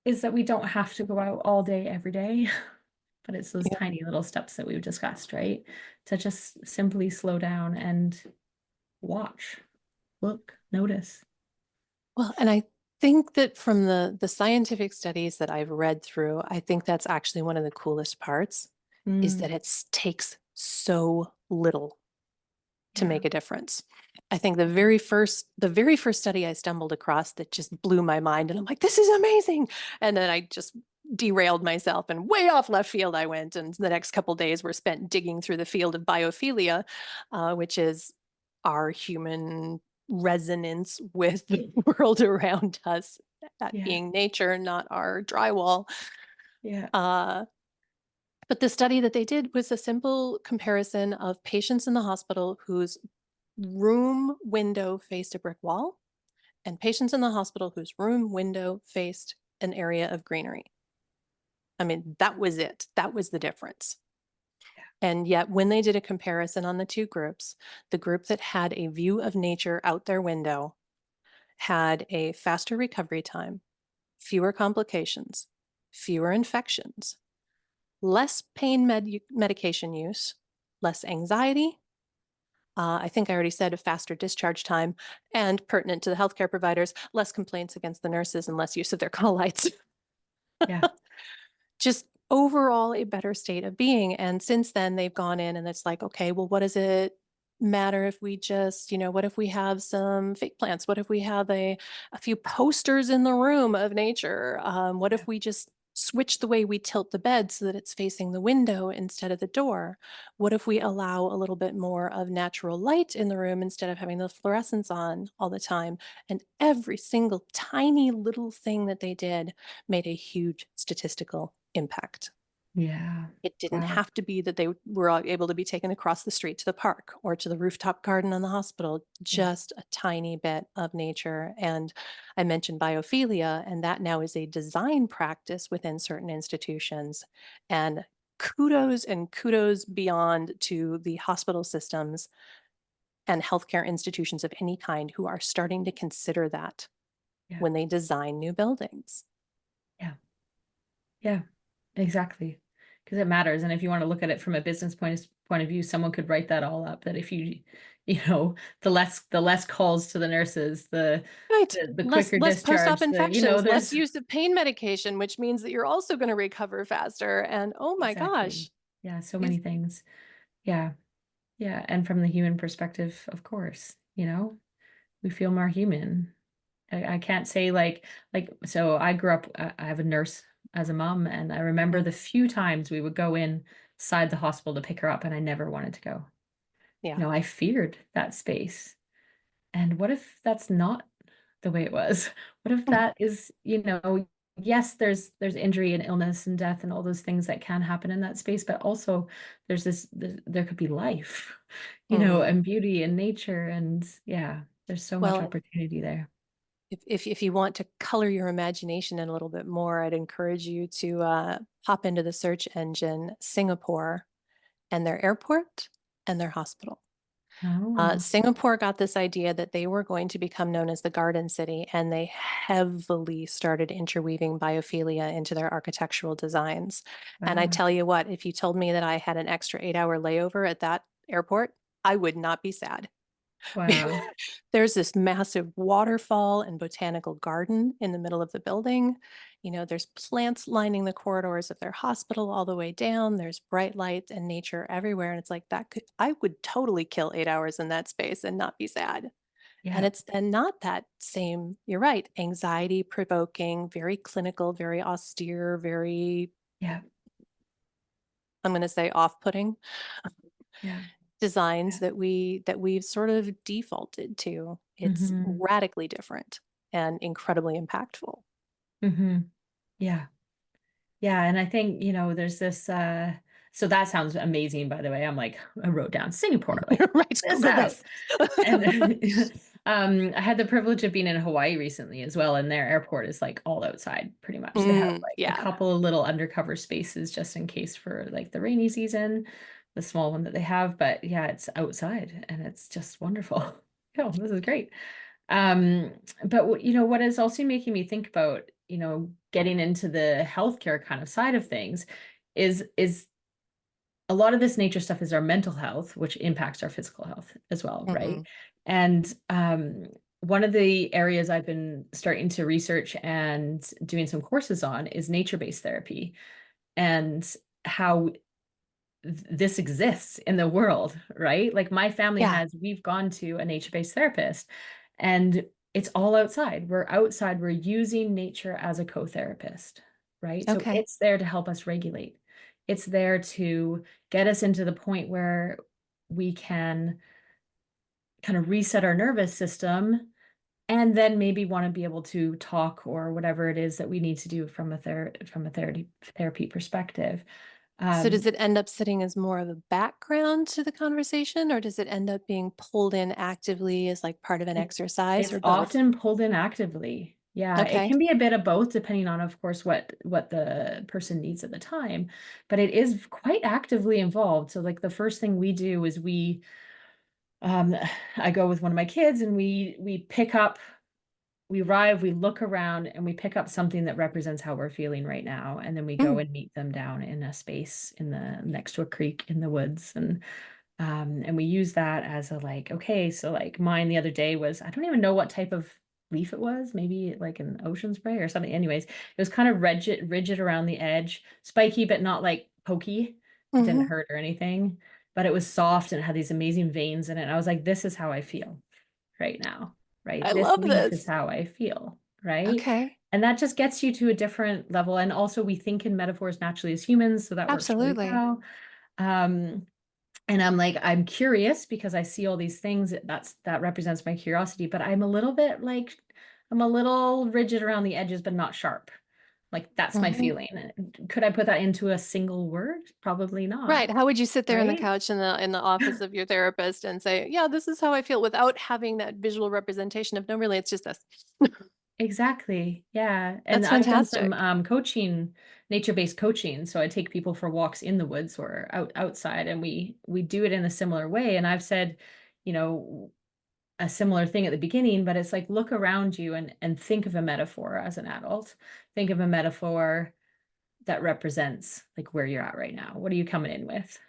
[SPEAKER 1] is that we don't have to go out all day every day, but it's those
[SPEAKER 2] Yeah.
[SPEAKER 1] tiny little steps that we've discussed, right? To just simply slow down and watch, look, notice.
[SPEAKER 2] Well, and I think that from the scientific studies that I've read through, I think that's actually one of the coolest parts is that
[SPEAKER 1] Mm,
[SPEAKER 2] it takes so little to
[SPEAKER 1] yeah.
[SPEAKER 2] make a difference. I think the very first study I stumbled across that just blew my mind, and I'm like, this is amazing. And then I just derailed myself, and way off left field I went. And the next couple days were spent digging through the field of biophilia, which is our human resonance with the world around us, that
[SPEAKER 1] Yeah.
[SPEAKER 2] being nature, not our drywall.
[SPEAKER 1] Yeah.
[SPEAKER 2] Uh, but the study that they did was a simple comparison of patients in the hospital whose room window faced a brick wall, and patients in the hospital whose room window faced an area of greenery. I mean, that was it. That was the difference. And yet, when they did a comparison on the two groups, the group that had a view of nature out their window had a faster recovery time, fewer complications, fewer infections, less pain medication use, less anxiety. I think I already said a faster discharge time, and pertinent to the healthcare providers, less complaints against the nurses and less use of their call lights.
[SPEAKER 1] Yeah.
[SPEAKER 2] Just overall a better state of being. And since then, they've gone in and it's like, okay, well, what does it matter if we just, what if we have some fake plants? What if we have a few posters in the room of nature? What
[SPEAKER 1] Yeah.
[SPEAKER 2] if we just switch the way we tilt the bed so that it's facing the window instead of the door? What if we allow a little bit more of natural light in the room instead of having the fluorescents on all the time? And every single tiny little thing that they did made a huge statistical impact.
[SPEAKER 1] Yeah.
[SPEAKER 2] It didn't
[SPEAKER 1] Wow.
[SPEAKER 2] have to be that they were all able to be taken across the street to the park or to the rooftop garden on the hospital,
[SPEAKER 1] Yeah.
[SPEAKER 2] just a tiny bit of nature. And I mentioned biophilia, and that now is a design practice within certain institutions. And kudos and kudos beyond to the hospital systems and healthcare institutions of any kind who are starting to consider that
[SPEAKER 1] Yeah.
[SPEAKER 2] when they design new buildings.
[SPEAKER 1] Yeah. Yeah. Exactly. Because it matters. And if you want to look at it from a business point of view, someone could write that all up that if you know, the less calls to the nurses, the
[SPEAKER 2] Right.
[SPEAKER 1] the quicker
[SPEAKER 2] Less post-op
[SPEAKER 1] discharge,
[SPEAKER 2] infections, less
[SPEAKER 1] there's
[SPEAKER 2] use of pain medication, which means that you're also going to recover faster. And oh my
[SPEAKER 1] exactly.
[SPEAKER 2] gosh,
[SPEAKER 1] Yeah, so many
[SPEAKER 2] these
[SPEAKER 1] things. Yeah. Yeah. And from the human perspective, of course, we feel more human. I can't say so I grew up, I have a nurse as a mom, and I remember
[SPEAKER 2] mm,
[SPEAKER 1] the few times we would go inside the hospital to pick her up, and I never wanted to go.
[SPEAKER 2] yeah.
[SPEAKER 1] I feared that space. And what if that's not the way it was? What if that is, yes, there's injury and illness and death and all those things that can happen in that space, but also there could be life,
[SPEAKER 2] Mm.
[SPEAKER 1] and beauty and nature, and yeah, there's so much
[SPEAKER 2] Well,
[SPEAKER 1] opportunity there.
[SPEAKER 2] if you want to color your imagination in a little bit more, I'd encourage you to hop into the search engine Singapore and their airport and their hospital.
[SPEAKER 1] Oh,
[SPEAKER 2] Singapore got this idea that they were going to become known as the Garden City, and they heavily started interweaving biophilia into their architectural designs. And I
[SPEAKER 1] wow.
[SPEAKER 2] tell you what, if you told me that I had an extra 8 hour layover at that airport, I would not be sad.
[SPEAKER 1] Wow.
[SPEAKER 2] There's this massive waterfall and botanical garden in the middle of the building. There's plants lining the corridors of their hospital all the way down. There's bright lights and nature everywhere. And it's like I would totally kill 8 hours in that space and not be sad. And
[SPEAKER 1] Yeah.
[SPEAKER 2] it's then not that same, you're right, anxiety provoking, very clinical, very austere, very,
[SPEAKER 1] Yeah.
[SPEAKER 2] I'm going to say off putting
[SPEAKER 1] Yeah.
[SPEAKER 2] designs
[SPEAKER 1] Yeah.
[SPEAKER 2] that we've sort of defaulted to. It's
[SPEAKER 1] Mm-hmm.
[SPEAKER 2] radically different and incredibly impactful.
[SPEAKER 1] Mm-hmm. Yeah. Yeah, and I think, there's this so that sounds amazing, by the way. I wrote down Singapore, like
[SPEAKER 2] Right,
[SPEAKER 1] this
[SPEAKER 2] Google
[SPEAKER 1] out.
[SPEAKER 2] this.
[SPEAKER 1] And I had the privilege of being in Hawaii recently as well, and their airport is like all outside pretty much. They have like a
[SPEAKER 2] Yeah.
[SPEAKER 1] couple of little undercover spaces just in case for like the rainy season, the small one that they have, but yeah, it's outside and it's just wonderful. Oh, this is great. Um, but what is also making me think about, getting into the healthcare kind of side of things is a lot of this nature stuff is our mental health, which impacts our physical health as well, right?
[SPEAKER 2] Mhm.
[SPEAKER 1] And one of the areas I've been starting to research and doing some courses on is nature-based therapy and how this exists in the world, right? Like my family
[SPEAKER 2] Yeah.
[SPEAKER 1] we've gone to a nature-based therapist and it's all outside. We're outside, we're using nature as a co-therapist, right? So
[SPEAKER 2] Okay.
[SPEAKER 1] it's there to help us regulate. It's there to get us into the point where we can kind of reset our nervous system and then maybe want to be able to talk or whatever it is that we need to do from a therapy perspective.
[SPEAKER 2] So
[SPEAKER 1] Um,
[SPEAKER 2] does it end up sitting as more of a background to the conversation, or does it end up being pulled in actively as like part of an
[SPEAKER 1] It,
[SPEAKER 2] exercise,
[SPEAKER 1] it's
[SPEAKER 2] or both?
[SPEAKER 1] often pulled in actively. Yeah, it
[SPEAKER 2] Okay.
[SPEAKER 1] can be a bit of both depending on, of course, what the person needs at the time, but it is quite actively involved. So like the first thing we do is um I go with one of my kids and we arrive, we look around and we pick up something that represents how we're feeling right now. And then we go
[SPEAKER 2] Mm.
[SPEAKER 1] and meet them down in a space next to a creek in the woods. And we use that as a like, okay, so like mine the other day was, I don't even know what type of leaf it was, maybe like an ocean spray or something. Anyways, it was kind of rigid around the edge, spiky, but not like pokey. It didn't
[SPEAKER 2] Hmm.
[SPEAKER 1] hurt or anything, but it was soft and it had these amazing veins in it. And I was like, this is how I feel right now, right?
[SPEAKER 2] I
[SPEAKER 1] This
[SPEAKER 2] love
[SPEAKER 1] leaf is
[SPEAKER 2] this.
[SPEAKER 1] how I feel, right?
[SPEAKER 2] Okay.
[SPEAKER 1] And that just gets you to a different level. And also we think in metaphors naturally as humans, so that works really
[SPEAKER 2] Absolutely.
[SPEAKER 1] well. Um, and I'm like, I'm curious because I see all these things that represents my curiosity, but I'm a little rigid around the edges, but not sharp. Like that's my
[SPEAKER 2] Hmm.
[SPEAKER 1] feeling. Could I put that into a single word? Probably not,
[SPEAKER 2] Right. How would you sit there in the
[SPEAKER 1] right?
[SPEAKER 2] couch in the office of your therapist and say, "Yeah, this is how I feel," without having that visual representation of no, really, it's just this.
[SPEAKER 1] Exactly. Yeah. And
[SPEAKER 2] That's
[SPEAKER 1] I've done some
[SPEAKER 2] fantastic.
[SPEAKER 1] coaching, nature-based coaching. So I take people for walks in the woods or outside and we do it in a similar way. And I've said, you know, a similar thing at the beginning, but it's like look around you and think of a metaphor as an adult. Think of a metaphor that represents like where you're at right now. What are you coming in with?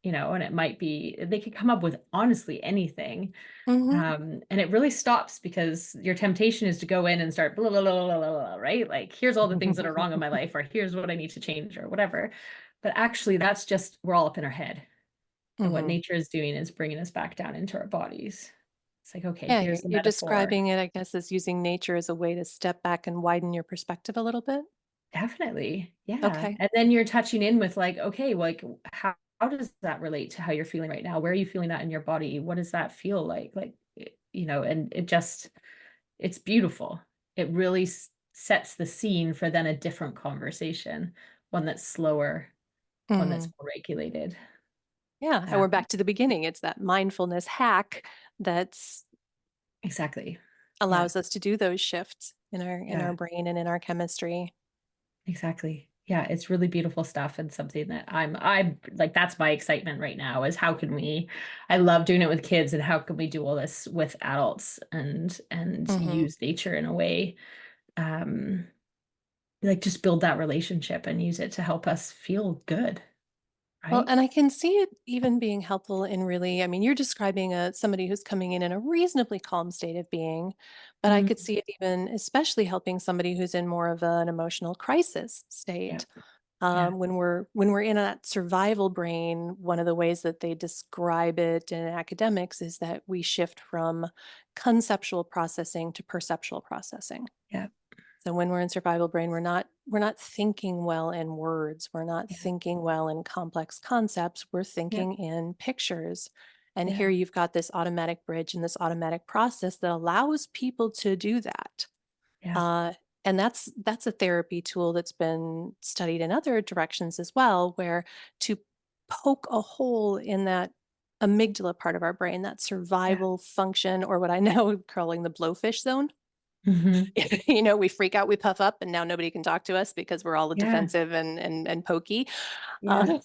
[SPEAKER 1] And it might be they could come up with honestly anything.
[SPEAKER 2] Hmm.
[SPEAKER 1] And it really stops because your temptation is to go in and start blah, blah, blah, blah, blah, blah, right? Like, here's all the things that are wrong in my life, or here's what I need to change, or whatever. But actually, that's just, we're all up in our head. And what
[SPEAKER 2] Hmm.
[SPEAKER 1] nature is doing is bringing us back down into our bodies. It's like, okay,
[SPEAKER 2] Yeah,
[SPEAKER 1] here's the
[SPEAKER 2] you're
[SPEAKER 1] metaphor.
[SPEAKER 2] describing it, I guess, as using nature as a way to step back and widen your perspective a little bit.
[SPEAKER 1] Definitely. Yeah.
[SPEAKER 2] Okay.
[SPEAKER 1] And then you're touching in with like, okay, like how does that relate to how you're feeling right now? Where are you feeling that in your body? What does that feel like? Like, and it's beautiful. It really sets the scene for then a different conversation, one that's slower, one that's
[SPEAKER 2] Hmm.
[SPEAKER 1] more regulated.
[SPEAKER 2] Yeah, and
[SPEAKER 1] Uh,
[SPEAKER 2] we're back to the beginning. It's that mindfulness hack that's
[SPEAKER 1] exactly. Yeah.
[SPEAKER 2] allows us to do those shifts in our
[SPEAKER 1] Yeah.
[SPEAKER 2] brain and in our chemistry.
[SPEAKER 1] Exactly. Yeah, it's really beautiful stuff and something that I like that's my excitement right now is how can we I love doing it with kids and how can we do all this with adults and
[SPEAKER 2] Hmm.
[SPEAKER 1] use nature in a way um like just build that relationship and use it to help us feel good,
[SPEAKER 2] Well,
[SPEAKER 1] right?
[SPEAKER 2] and I can see it even being helpful in really, I mean, you're describing somebody who's coming in a reasonably calm state of being, but I
[SPEAKER 1] Mm,
[SPEAKER 2] could see it even especially helping somebody who's in more of an emotional crisis
[SPEAKER 1] yeah.
[SPEAKER 2] state.
[SPEAKER 1] Yeah.
[SPEAKER 2] When we're in that survival brain, one of the ways that they describe it in academics is that we shift from conceptual processing to perceptual processing.
[SPEAKER 1] Yeah.
[SPEAKER 2] So when we're in survival brain, we're not thinking well in words. We're not
[SPEAKER 1] Yeah.
[SPEAKER 2] thinking well in complex concepts. We're
[SPEAKER 1] Yeah.
[SPEAKER 2] thinking in pictures. And here
[SPEAKER 1] Yeah.
[SPEAKER 2] you've got this automatic bridge and this automatic process that allows people to do that.
[SPEAKER 1] Yeah.
[SPEAKER 2] Uh, and that's a therapy tool that's been studied in other directions as well, where to poke a hole in that amygdala part of our brain, that
[SPEAKER 1] Yeah.
[SPEAKER 2] survival function, or what I know calling the blowfish zone.
[SPEAKER 1] Hmm.
[SPEAKER 2] We freak out, we puff up, and now nobody can talk to us because we're all
[SPEAKER 1] Yeah.
[SPEAKER 2] defensive and pokey.
[SPEAKER 1] Yeah.
[SPEAKER 2] Uh,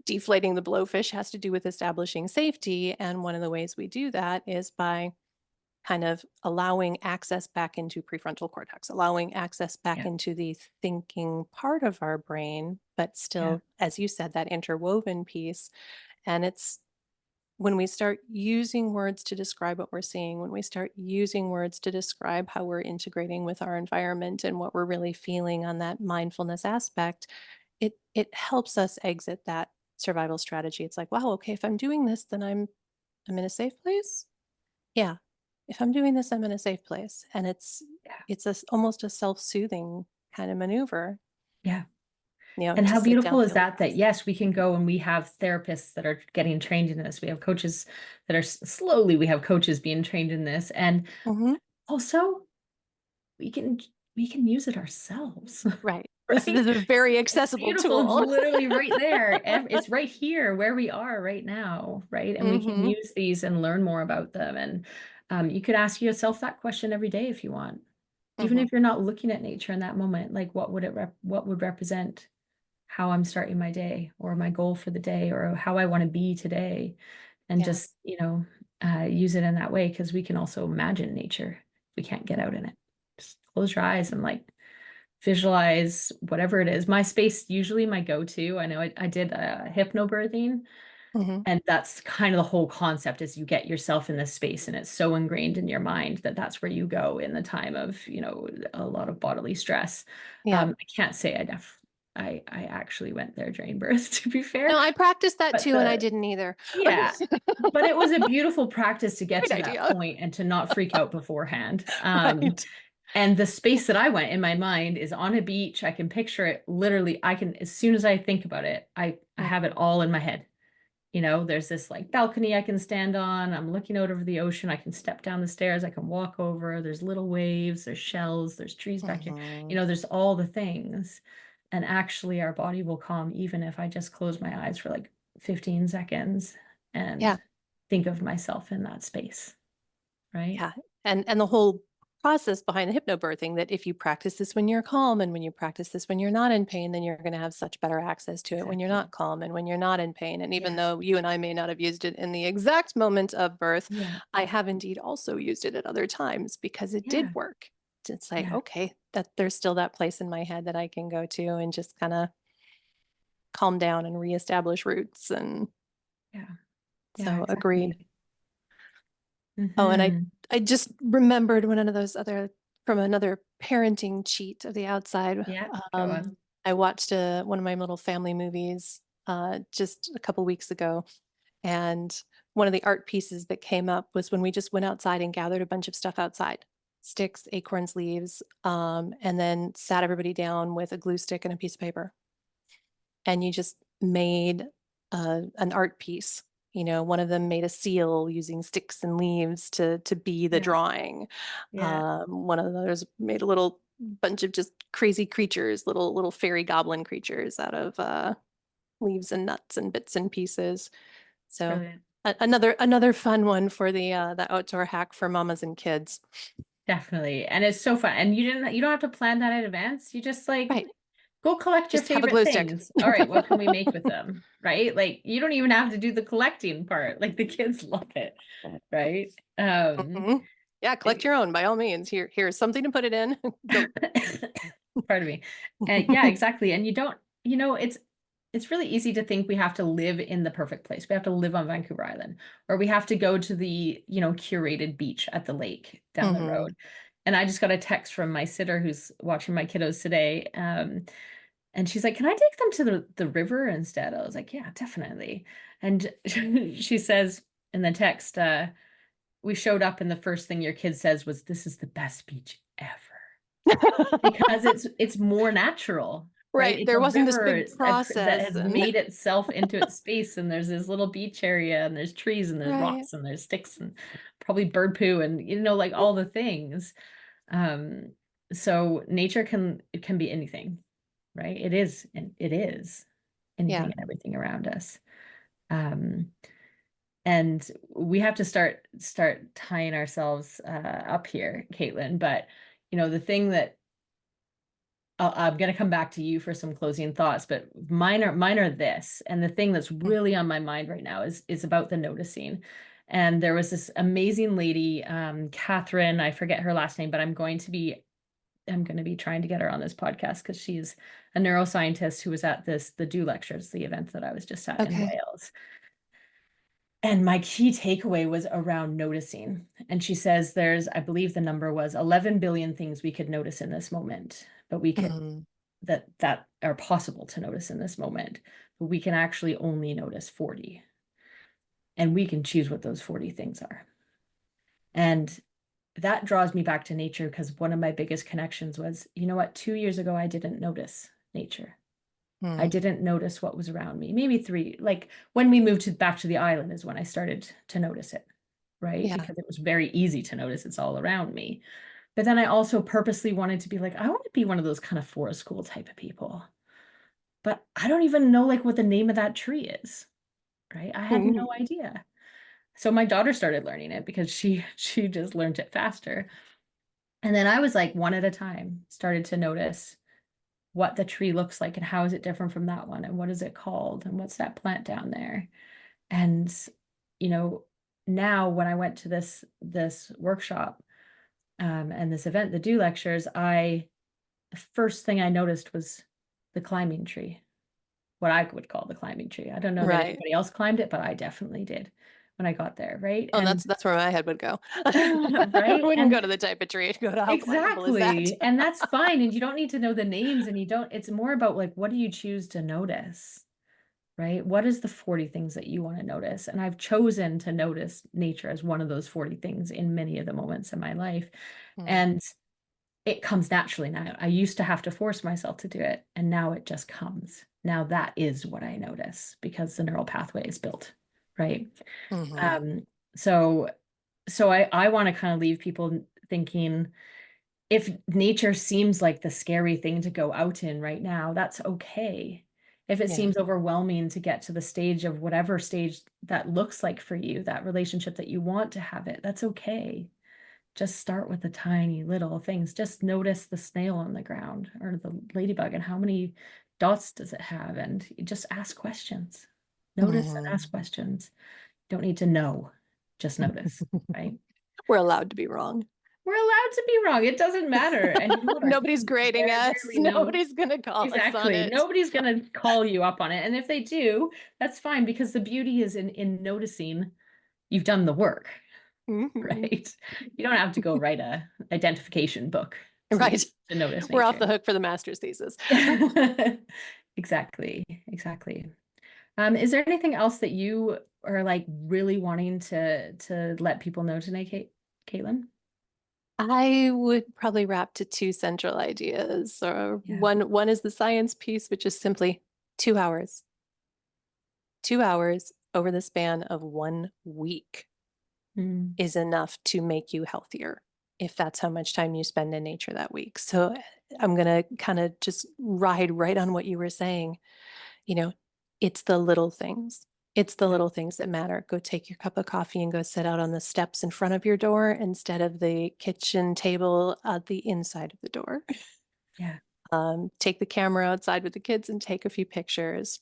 [SPEAKER 2] deflating the blowfish has to do with establishing safety, and one of the ways we do that is by kind of allowing access back into prefrontal cortex, allowing access back
[SPEAKER 1] Yeah.
[SPEAKER 2] into the thinking part of our brain, but
[SPEAKER 1] Yeah.
[SPEAKER 2] still, as you said, that interwoven piece. And it's when we start using words to describe what we're seeing, when we start using words to describe how we're integrating with our environment and what we're really feeling on that mindfulness aspect, it helps us exit that survival strategy. It's like, wow, okay, if I'm doing this, then I'm in a safe place. Yeah. If I'm doing this, I'm in a safe place. And
[SPEAKER 1] Yeah.
[SPEAKER 2] it's almost a self-soothing kind of maneuver,
[SPEAKER 1] Yeah. And
[SPEAKER 2] to
[SPEAKER 1] how
[SPEAKER 2] sit
[SPEAKER 1] beautiful
[SPEAKER 2] down,
[SPEAKER 1] is
[SPEAKER 2] feel the
[SPEAKER 1] that? That
[SPEAKER 2] breath.
[SPEAKER 1] yes, we can go and we have therapists that are getting trained in this. We have coaches that are slowly, we have coaches being trained in this. And
[SPEAKER 2] Hmm.
[SPEAKER 1] also we can we can use it ourselves,
[SPEAKER 2] Right. This
[SPEAKER 1] right?
[SPEAKER 2] is a very
[SPEAKER 1] It's
[SPEAKER 2] accessible
[SPEAKER 1] beautiful. It's
[SPEAKER 2] tool.
[SPEAKER 1] literally right there. It's right here where we are right now, right? And we can
[SPEAKER 2] Hmm.
[SPEAKER 1] use these and learn more about them. And you could ask yourself that question every day if you want. Even
[SPEAKER 2] Hmm.
[SPEAKER 1] if you're not looking at nature in that moment, like what would represent how I'm starting my day or my goal for the day or how I want to be today and
[SPEAKER 2] Yeah.
[SPEAKER 1] just, use it in that way because we can also imagine nature. We can't get out in it. Just close your eyes and like visualize whatever it is. My space, usually my go-to, I know I did hypnobirthing
[SPEAKER 2] Hmm.
[SPEAKER 1] and that's kind of the whole concept is you get yourself in this space and it's so ingrained in your mind that that's where you go in the time of, a lot of bodily stress.
[SPEAKER 2] Yeah.
[SPEAKER 1] I can't say I actually went there during birth, to be fair,
[SPEAKER 2] No, I practiced that
[SPEAKER 1] but
[SPEAKER 2] too, and I didn't either.
[SPEAKER 1] yeah, but it was a beautiful practice to get
[SPEAKER 2] Great
[SPEAKER 1] to that
[SPEAKER 2] idea.
[SPEAKER 1] point and to not freak out beforehand.
[SPEAKER 2] Right.
[SPEAKER 1] And the space that I went in my mind is on a beach. I can picture it literally. I can, as soon as I think about it, I have it
[SPEAKER 2] Mhm.
[SPEAKER 1] all in my head. There's this like balcony I can stand on. I'm looking out over the ocean. I can step down the stairs. I can walk over. There's little waves, there's shells, there's trees back here.
[SPEAKER 2] Mhm.
[SPEAKER 1] There's all the things. And actually, our body will calm even if I just close my eyes for like 15 seconds and
[SPEAKER 2] Yeah.
[SPEAKER 1] think of myself in that space, right?
[SPEAKER 2] Yeah. And the whole process behind the hypnobirthing that if you practice this when you're calm and when you practice this when you're not in pain, then you're going to have such better access to it when you're not
[SPEAKER 1] Exactly.
[SPEAKER 2] calm and when you're not in pain. And even
[SPEAKER 1] Yeah.
[SPEAKER 2] though you and I may not have used it in the exact moment of birth,
[SPEAKER 1] Yeah.
[SPEAKER 2] I have indeed also used it at other times because it did
[SPEAKER 1] Yeah.
[SPEAKER 2] work. It's like,
[SPEAKER 1] Yeah.
[SPEAKER 2] okay, that there's still that place in my head that I can go to and just kind of calm down and reestablish roots. And
[SPEAKER 1] Yeah. Yeah,
[SPEAKER 2] so agreed.
[SPEAKER 1] exactly.
[SPEAKER 2] Oh, and
[SPEAKER 1] Hmm.
[SPEAKER 2] I just remembered one of those other from another parenting cheat of the outside.
[SPEAKER 1] Yeah. Go
[SPEAKER 2] Um,
[SPEAKER 1] on.
[SPEAKER 2] I watched one of my little family movies just a couple weeks ago, and one of the art pieces that came up was when we just went outside and gathered a bunch of stuff outside, sticks, acorns, leaves, and then sat everybody down with a glue stick and a piece of paper, and you just made an art piece. You know, one of them made a seal using sticks and leaves to be the
[SPEAKER 1] Yeah.
[SPEAKER 2] drawing.
[SPEAKER 1] Yeah.
[SPEAKER 2] One of the others made a little bunch of just crazy creatures, little fairy goblin creatures out of leaves and nuts and bits and pieces. So
[SPEAKER 1] Brilliant.
[SPEAKER 2] another fun one for the outdoor hack for mamas and kids.
[SPEAKER 1] Definitely. And it's so fun. And you don't have to plan that in advance. You just like
[SPEAKER 2] Right.
[SPEAKER 1] go collect your
[SPEAKER 2] Just have a
[SPEAKER 1] favorite
[SPEAKER 2] glow stick.
[SPEAKER 1] things. All right, what can we make with them? Right? Like you don't even have to do the collecting part. Like the kids love it. Right?
[SPEAKER 2] Mhm. Yeah, collect
[SPEAKER 1] It-
[SPEAKER 2] your own by all means. Here's something to put it in. Go.
[SPEAKER 1] pardon me. And yeah, exactly. And you don't, it's really easy to think we have to live in the perfect place. We have to live on Vancouver Island, or we have to go to the, curated beach at the lake down the
[SPEAKER 2] Mhm.
[SPEAKER 1] road. And I just got a text from my sitter who's watching my kiddos today. And she's like, "Can I take them to the river instead?" I was like, "Yeah, definitely." And she says in the text, we showed up and the first thing your kid says was, "This is the best beach ever." Because it's more natural, right?
[SPEAKER 2] Right,
[SPEAKER 1] It's
[SPEAKER 2] there
[SPEAKER 1] a
[SPEAKER 2] wasn't this
[SPEAKER 1] river
[SPEAKER 2] big
[SPEAKER 1] that
[SPEAKER 2] process
[SPEAKER 1] has
[SPEAKER 2] and
[SPEAKER 1] made itself into its space, and there's this little beach area, and there's trees, and there's
[SPEAKER 2] right.
[SPEAKER 1] rocks, and there's sticks, and probably bird poo, and like all the things. Um, so nature can be anything, right? It is, and it is
[SPEAKER 2] Yeah.
[SPEAKER 1] anything and everything around us. Um, and we have to start tying ourselves up here, Caitlin. But the thing that I'm going to come back to you for some closing thoughts, but mine are this. And the thing that's
[SPEAKER 2] Mm.
[SPEAKER 1] really on my mind right now is about the noticing. And there was this amazing lady, Catherine, I forget her last name, but I'm going to be trying to get her on this podcast because she's a neuroscientist who was at the Do Lectures, the event that I was just at in
[SPEAKER 2] Okay.
[SPEAKER 1] Wales. And my key takeaway was around noticing. And she says I believe the number was 11 billion things we could notice in this moment, but
[SPEAKER 2] Mm.
[SPEAKER 1] that are possible to notice in this moment, but we can actually only notice 40. And we can choose what those 40 things are. And that draws me back to nature because one of my biggest connections was, you know what, 2 years ago, I didn't notice nature. I
[SPEAKER 2] Mm.
[SPEAKER 1] didn't notice what was around me. Maybe three, like when we moved back to the island is when I started to notice it, right?
[SPEAKER 2] Yeah.
[SPEAKER 1] Because it was very easy to notice it's all around me. But then I also purposely wanted to be like, I want to be one of those kind of forest school type of people. But I don't even know like what the name of that tree is, right? I had no
[SPEAKER 2] Mhm.
[SPEAKER 1] idea. So my daughter started learning it because she just learned it faster. And then I was like one at a time started to notice what the tree looks like and how is it different from that one and what is it called and what's that plant down there. And you know, now when I went to this workshop and this event, the Do Lectures, the first thing I noticed was the climbing tree, what I would call the climbing tree. I don't know that
[SPEAKER 2] Right.
[SPEAKER 1] anybody else climbed it, but I definitely did when I got there, right?
[SPEAKER 2] Oh,
[SPEAKER 1] And
[SPEAKER 2] that's where my head would go. I
[SPEAKER 1] right?
[SPEAKER 2] wouldn't go
[SPEAKER 1] And
[SPEAKER 2] to the type of tree. I'd go to how climbable is that?
[SPEAKER 1] exactly. And that's fine. And you don't need to know the names and it's more about like, what do you choose to notice? Right? What is the 40 things that you want to notice? And I've chosen to notice nature as one of those 40 things in many of the moments in my life.
[SPEAKER 2] Mm.
[SPEAKER 1] And it comes naturally now. I used to have to force myself to do it, and now it just comes. Now that is what I notice because the neural pathway is built, right?
[SPEAKER 2] Mhm.
[SPEAKER 1] Um, so I want to kind of leave people thinking if nature seems like the scary thing to go out in right now, that's okay. If it
[SPEAKER 2] Yeah.
[SPEAKER 1] seems overwhelming to get to the stage of whatever stage that looks like for you, that relationship that you want to have it, that's okay. Just start with the tiny little things. Just notice the snail on the ground or the ladybug and how many dots does it have? And you just ask questions. Notice and ask questions. Don't need to know, just notice, right?
[SPEAKER 2] We're allowed to be wrong.
[SPEAKER 1] We're allowed to be wrong. It doesn't matter. And you know what? Our
[SPEAKER 2] Nobody's
[SPEAKER 1] kids
[SPEAKER 2] grading
[SPEAKER 1] very
[SPEAKER 2] us.
[SPEAKER 1] rarely know.
[SPEAKER 2] Nobody's going to call us on
[SPEAKER 1] Exactly.
[SPEAKER 2] it.
[SPEAKER 1] Nobody's going to call you up on it. And if they do, that's fine because the beauty is in noticing you've done the work,
[SPEAKER 2] Mhm.
[SPEAKER 1] right? You don't have to go write a identification book
[SPEAKER 2] Right.
[SPEAKER 1] to notice
[SPEAKER 2] We're off
[SPEAKER 1] nature.
[SPEAKER 2] the hook for the master's thesis.
[SPEAKER 1] Exactly. Exactly. Is there anything else that you are like really wanting to let people know today, Caitlin?
[SPEAKER 2] I would probably wrap to two central ideas. Or
[SPEAKER 1] Yeah.
[SPEAKER 2] one is the science piece, which is simply 2 hours. 2 hours over the span of 1 week
[SPEAKER 1] Mm,
[SPEAKER 2] is enough to make you healthier if that's how much time you spend in nature that week. So I'm going to kind of just ride right on what you were saying. You know, it's the little things. It's the
[SPEAKER 1] yeah.
[SPEAKER 2] little things that matter. Go take your cup of coffee and go sit out on the steps in front of your door instead of the kitchen table at the inside of the door.
[SPEAKER 1] Yeah.
[SPEAKER 2] Take the camera outside with the kids and take a few pictures.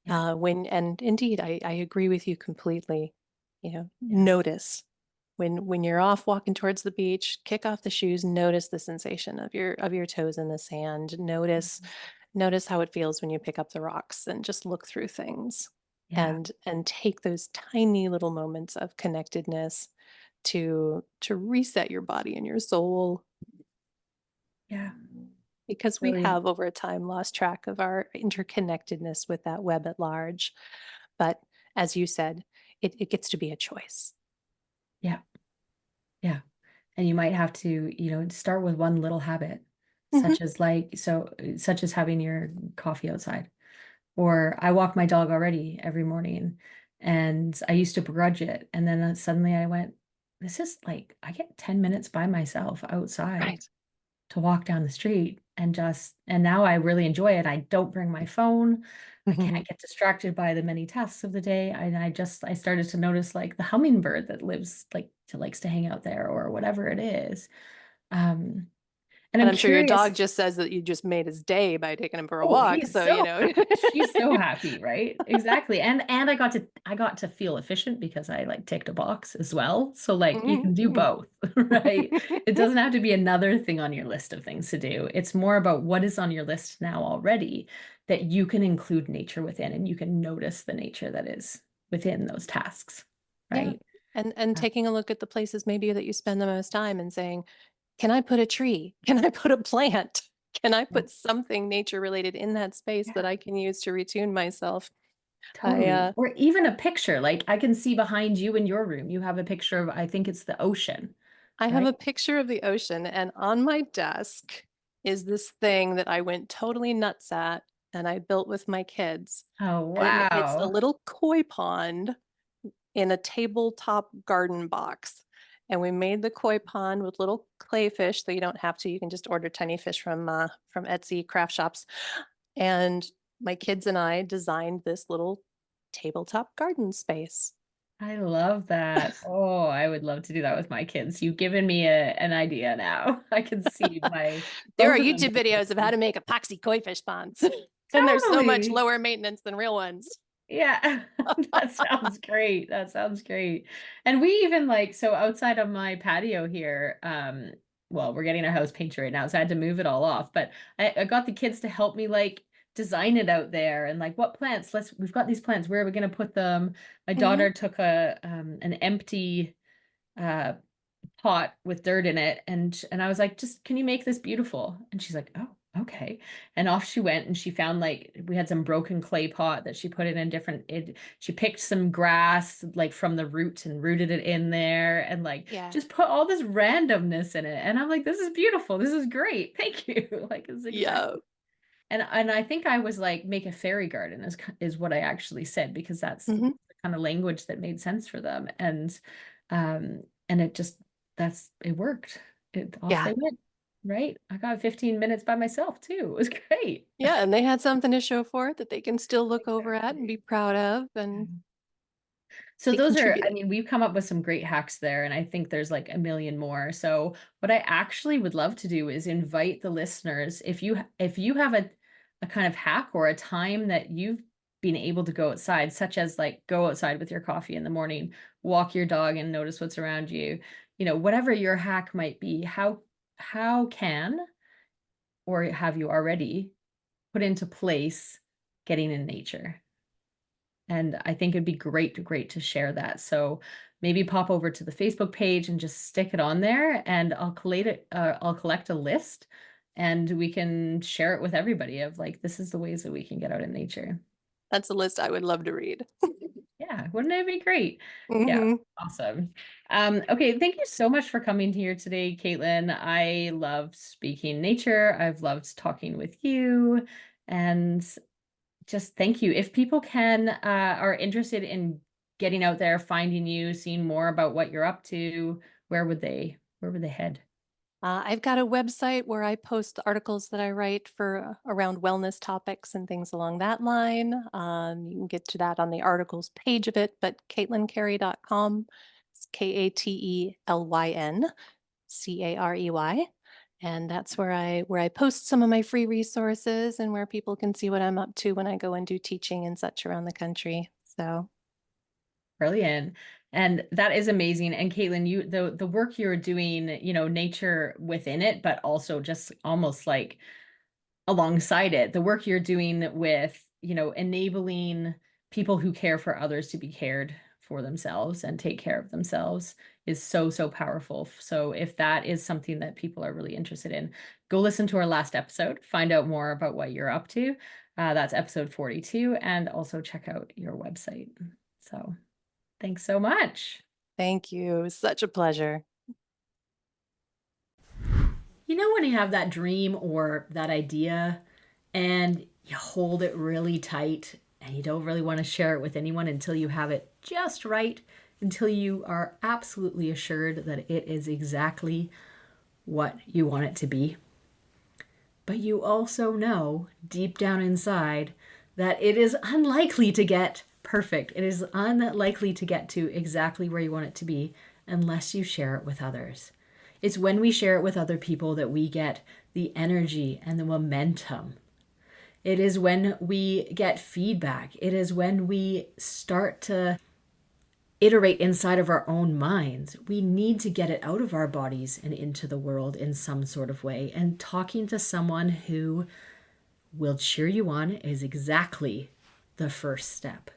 [SPEAKER 1] Yeah.
[SPEAKER 2] And indeed, I agree with you completely.
[SPEAKER 1] Yeah.
[SPEAKER 2] Notice when you're off walking towards the beach, kick off the shoes, notice the sensation of your toes in the sand. Notice how it feels when you pick up the rocks and just look through things
[SPEAKER 1] Yeah.
[SPEAKER 2] and take those tiny little moments of connectedness to reset your body and your soul,
[SPEAKER 1] Yeah.
[SPEAKER 2] because we
[SPEAKER 1] Really.
[SPEAKER 2] have over time lost track of our interconnectedness with that web at large. But as you said, it gets to be a choice.
[SPEAKER 1] Yeah. Yeah. And you might have to, start with one little habit,
[SPEAKER 2] Mhm.
[SPEAKER 1] such as having your coffee outside. Or I walk my dog already every morning, and I used to begrudge it. And then suddenly I went, this is like, I get 10 minutes by myself outside
[SPEAKER 2] Right.
[SPEAKER 1] to walk down the street and now I really enjoy it. I don't bring my phone. I can't
[SPEAKER 2] Mhm.
[SPEAKER 1] get distracted by the many tasks of the day. And I started to notice like the hummingbird that likes to hang out there or whatever it is. Um, and
[SPEAKER 2] And
[SPEAKER 1] I'm
[SPEAKER 2] I'm sure your
[SPEAKER 1] curious.
[SPEAKER 2] dog just says that you just made his day by taking him for a
[SPEAKER 1] Oh,
[SPEAKER 2] walk.
[SPEAKER 1] he's
[SPEAKER 2] So,
[SPEAKER 1] so happy. She's so happy, right? Exactly. And I got to feel efficient because I like ticked a box as well. So like you can do
[SPEAKER 2] Mhm.
[SPEAKER 1] both, right? It doesn't have to be another thing on your list of things to do. It's more about what is on your list now already that you can include nature within and you can notice the nature that is within those tasks,
[SPEAKER 2] Yeah.
[SPEAKER 1] right?
[SPEAKER 2] And
[SPEAKER 1] Uh,
[SPEAKER 2] taking a look at the places maybe that you spend the most time and saying, can I put a tree? Can I put a plant? Can I
[SPEAKER 1] yeah,
[SPEAKER 2] put something nature related in that space that
[SPEAKER 1] yeah,
[SPEAKER 2] I can use to retune myself? I
[SPEAKER 1] totally. Or even a picture. Like I can see behind you in your room, you have a picture of, I think it's the ocean,
[SPEAKER 2] I have
[SPEAKER 1] right?
[SPEAKER 2] a picture of the ocean, and on my desk is this thing that I went totally nuts at and I built with my kids.
[SPEAKER 1] Oh,
[SPEAKER 2] And it's a
[SPEAKER 1] wow.
[SPEAKER 2] little koi pond in a tabletop garden box. And we made the koi pond with little clay fish, so you don't have to. You can just order tiny fish from Etsy craft shops. And my kids and I designed this little tabletop garden space.
[SPEAKER 1] I love that. Oh, I would love to do that with my kids. You've given me an idea now. I can see my
[SPEAKER 2] There are
[SPEAKER 1] both of them
[SPEAKER 2] YouTube
[SPEAKER 1] being
[SPEAKER 2] videos of how
[SPEAKER 1] happy.
[SPEAKER 2] to make epoxy koi fish ponds, and they're so much
[SPEAKER 1] Totally.
[SPEAKER 2] lower maintenance than real ones.
[SPEAKER 1] Yeah, that sounds great. That sounds great. And we even so outside of my patio here, well, we're getting our house painted right now, so I had to move it all off. But I got the kids to help me design it out there and like what plants, we've got these plants, where are we gonna put them? My
[SPEAKER 2] Mhm.
[SPEAKER 1] daughter took an empty uh pot with dirt in it and I was like, just can you make this beautiful? And she's like, oh, okay. And off she went and she found we had some broken clay pot that she put it in she picked some grass from the root and rooted it in there and
[SPEAKER 2] Yeah.
[SPEAKER 1] just put all this randomness in it. And I'm like, this is beautiful. This is great. Thank you. It's
[SPEAKER 2] Yeah.
[SPEAKER 1] exactly. And I think I was like, make a fairy garden is what I actually said because that's the
[SPEAKER 2] Mhm.
[SPEAKER 1] kind of language that made sense for them. And it just it worked. Off
[SPEAKER 2] Yeah.
[SPEAKER 1] they went, right? I got 15 minutes by myself too. It was great.
[SPEAKER 2] Yeah. And they had something to show for it that they can still look over at and be
[SPEAKER 1] Exactly.
[SPEAKER 2] proud of.
[SPEAKER 1] Yeah.
[SPEAKER 2] And
[SPEAKER 1] So
[SPEAKER 2] it
[SPEAKER 1] those are, I
[SPEAKER 2] contributed.
[SPEAKER 1] mean, we've come up with some great hacks there, and I think there's like a million more. So what I actually would love to do is invite the listeners, if you have a kind of hack or a time that you've been able to go outside, such as like go outside with your coffee in the morning, walk your dog and notice what's around you, whatever your hack might be, how can or have you already put into place getting in nature? And I think it'd be great to share that. So maybe pop over to the Facebook page and just stick it on there, and I'll collect a list, and we can share it with everybody of like, this is the ways that we can get out in nature.
[SPEAKER 2] That's a list I would love to read.
[SPEAKER 1] Yeah, wouldn't it be great? Yeah,
[SPEAKER 2] Hmm.
[SPEAKER 1] awesome. Okay, thank you so much for coming here today, Caitlin. I love speaking nature. I've loved talking with you, and just thank you. If people are interested in getting out there, finding you, seeing more about what you're up to, where would they head?
[SPEAKER 2] I've got a website where I post the articles that I write for around wellness topics and things along that line. You can get to that on the articles page of it, but CaitlinCarey.com. It's KaTelynCarey. And that's where I post some of my free resources and where people can see what I'm up to when I go and do teaching and such around the country. So
[SPEAKER 1] Brilliant. And that is amazing. And Caitlin, the work you're doing, nature within it, but also just almost like alongside it, the work you're doing with, enabling people who care for others to be cared for themselves and take care of themselves is so, so powerful. So if that is something that people are really interested in, go listen to our last episode, find out more about what you're up to. That's episode 42, and also check out your website. So thanks so much.
[SPEAKER 2] thank you. It was such a pleasure.
[SPEAKER 1] When you have that dream or that idea and you hold it really tight and you don't really want to share it with anyone until you have it just right, until you are absolutely assured that it is exactly what you want it to be. But you also know deep down inside that it is unlikely to get perfect. It is unlikely to get to exactly where you want it to be unless you share it with others. It's when we share it with other people that we get the energy and the momentum. It is when we get feedback. It is when we start to iterate inside of our own minds. We need to get it out of our bodies and into the world in some sort of way. And talking to someone who will cheer you on is exactly the first step.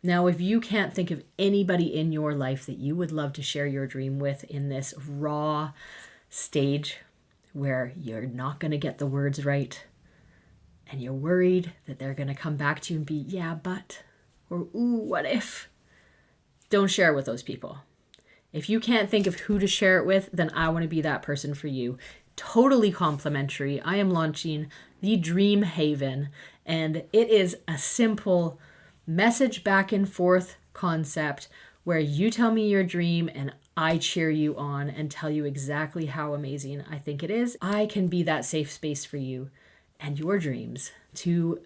[SPEAKER 1] Now, if you can't think of anybody in your life that you would love to share your dream with in this raw stage where you're not going to get the words right and you're worried that they're going to come back to you and be, yeah, but, or, ooh, what if? Don't share it with those people. If you can't think of who to share it with, then I want to be that person for you. Totally complimentary. I am launching the Dream Haven, and it is a simple message back and forth concept where you tell me your dream and I cheer you on and tell you exactly how amazing I think it is. I can be that safe space for you and your dreams to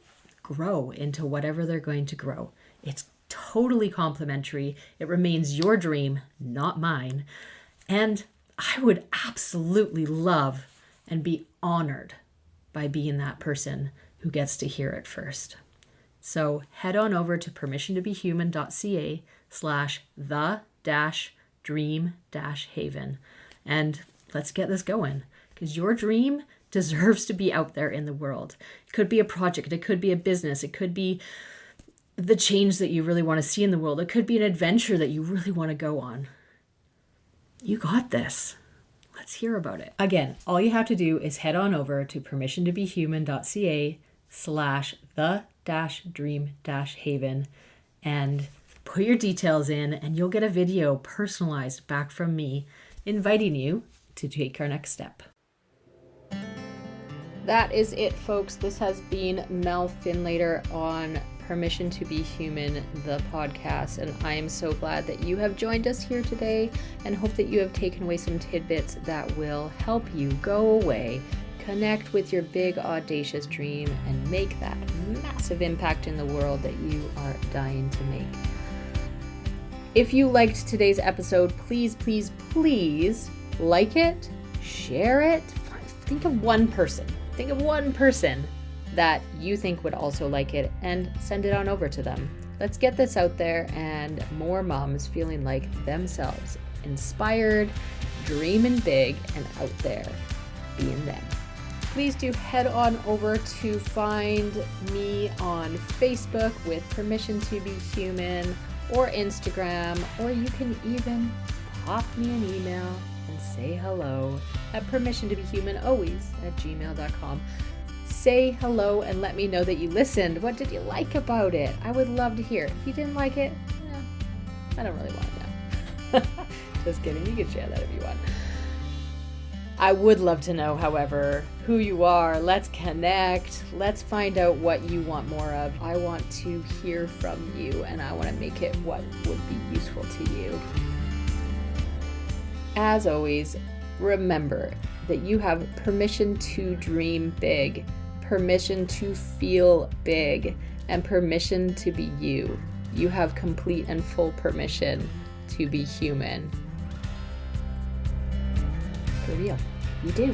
[SPEAKER 1] grow into whatever they're going to grow. It's totally complimentary. It remains your dream, not mine. And I would absolutely love and be honored by being that person who gets to hear it first. So head on over to permissiontobehuman.ca/the-dream-haven and let's get this going, because your dream deserves to be out there in the world. It could be a project, it could be a business, it could be the change that you really want to see in the world, it could be an adventure that you really want to go on. You got this. Let's hear about it. Again, all you have to do is head on over to permissiontobehuman.ca/the-dream-haven and put your details in, and you'll get a video personalized back from me inviting you to take our next step. That is it, folks. This has been Mel Findlater on Permission to Be Human, the podcast, and I am so glad that you have joined us here today and hope that you have taken away some tidbits that will help you go away, connect with your big audacious dream, and make that massive impact in the world that you are dying to make. If you liked today's episode, please, please, please like it, share it. Think of one person. Think of one person that you think would also like it and send it on over to them. Let's get this out there and more moms feeling like themselves, inspired, dreaming big, and out there being them. Please do head on over to find me on Facebook with Permission to Be Human, or Instagram, or you can even pop me an email and say hello at permissiontobehumanalways@gmail.com. Say hello and let me know that you listened. What did you like about it? I would love to hear. If you didn't like it, I don't really want to know. Just kidding. You can share that if you want. I would love to know, however, who you are. Let's connect. Let's find out what you want more of. I want to hear from you, and I want to make it what would be useful to you. As always, remember that you have permission to dream big, permission to feel big, and permission to be you. You have complete and full permission to be human. For real, you do.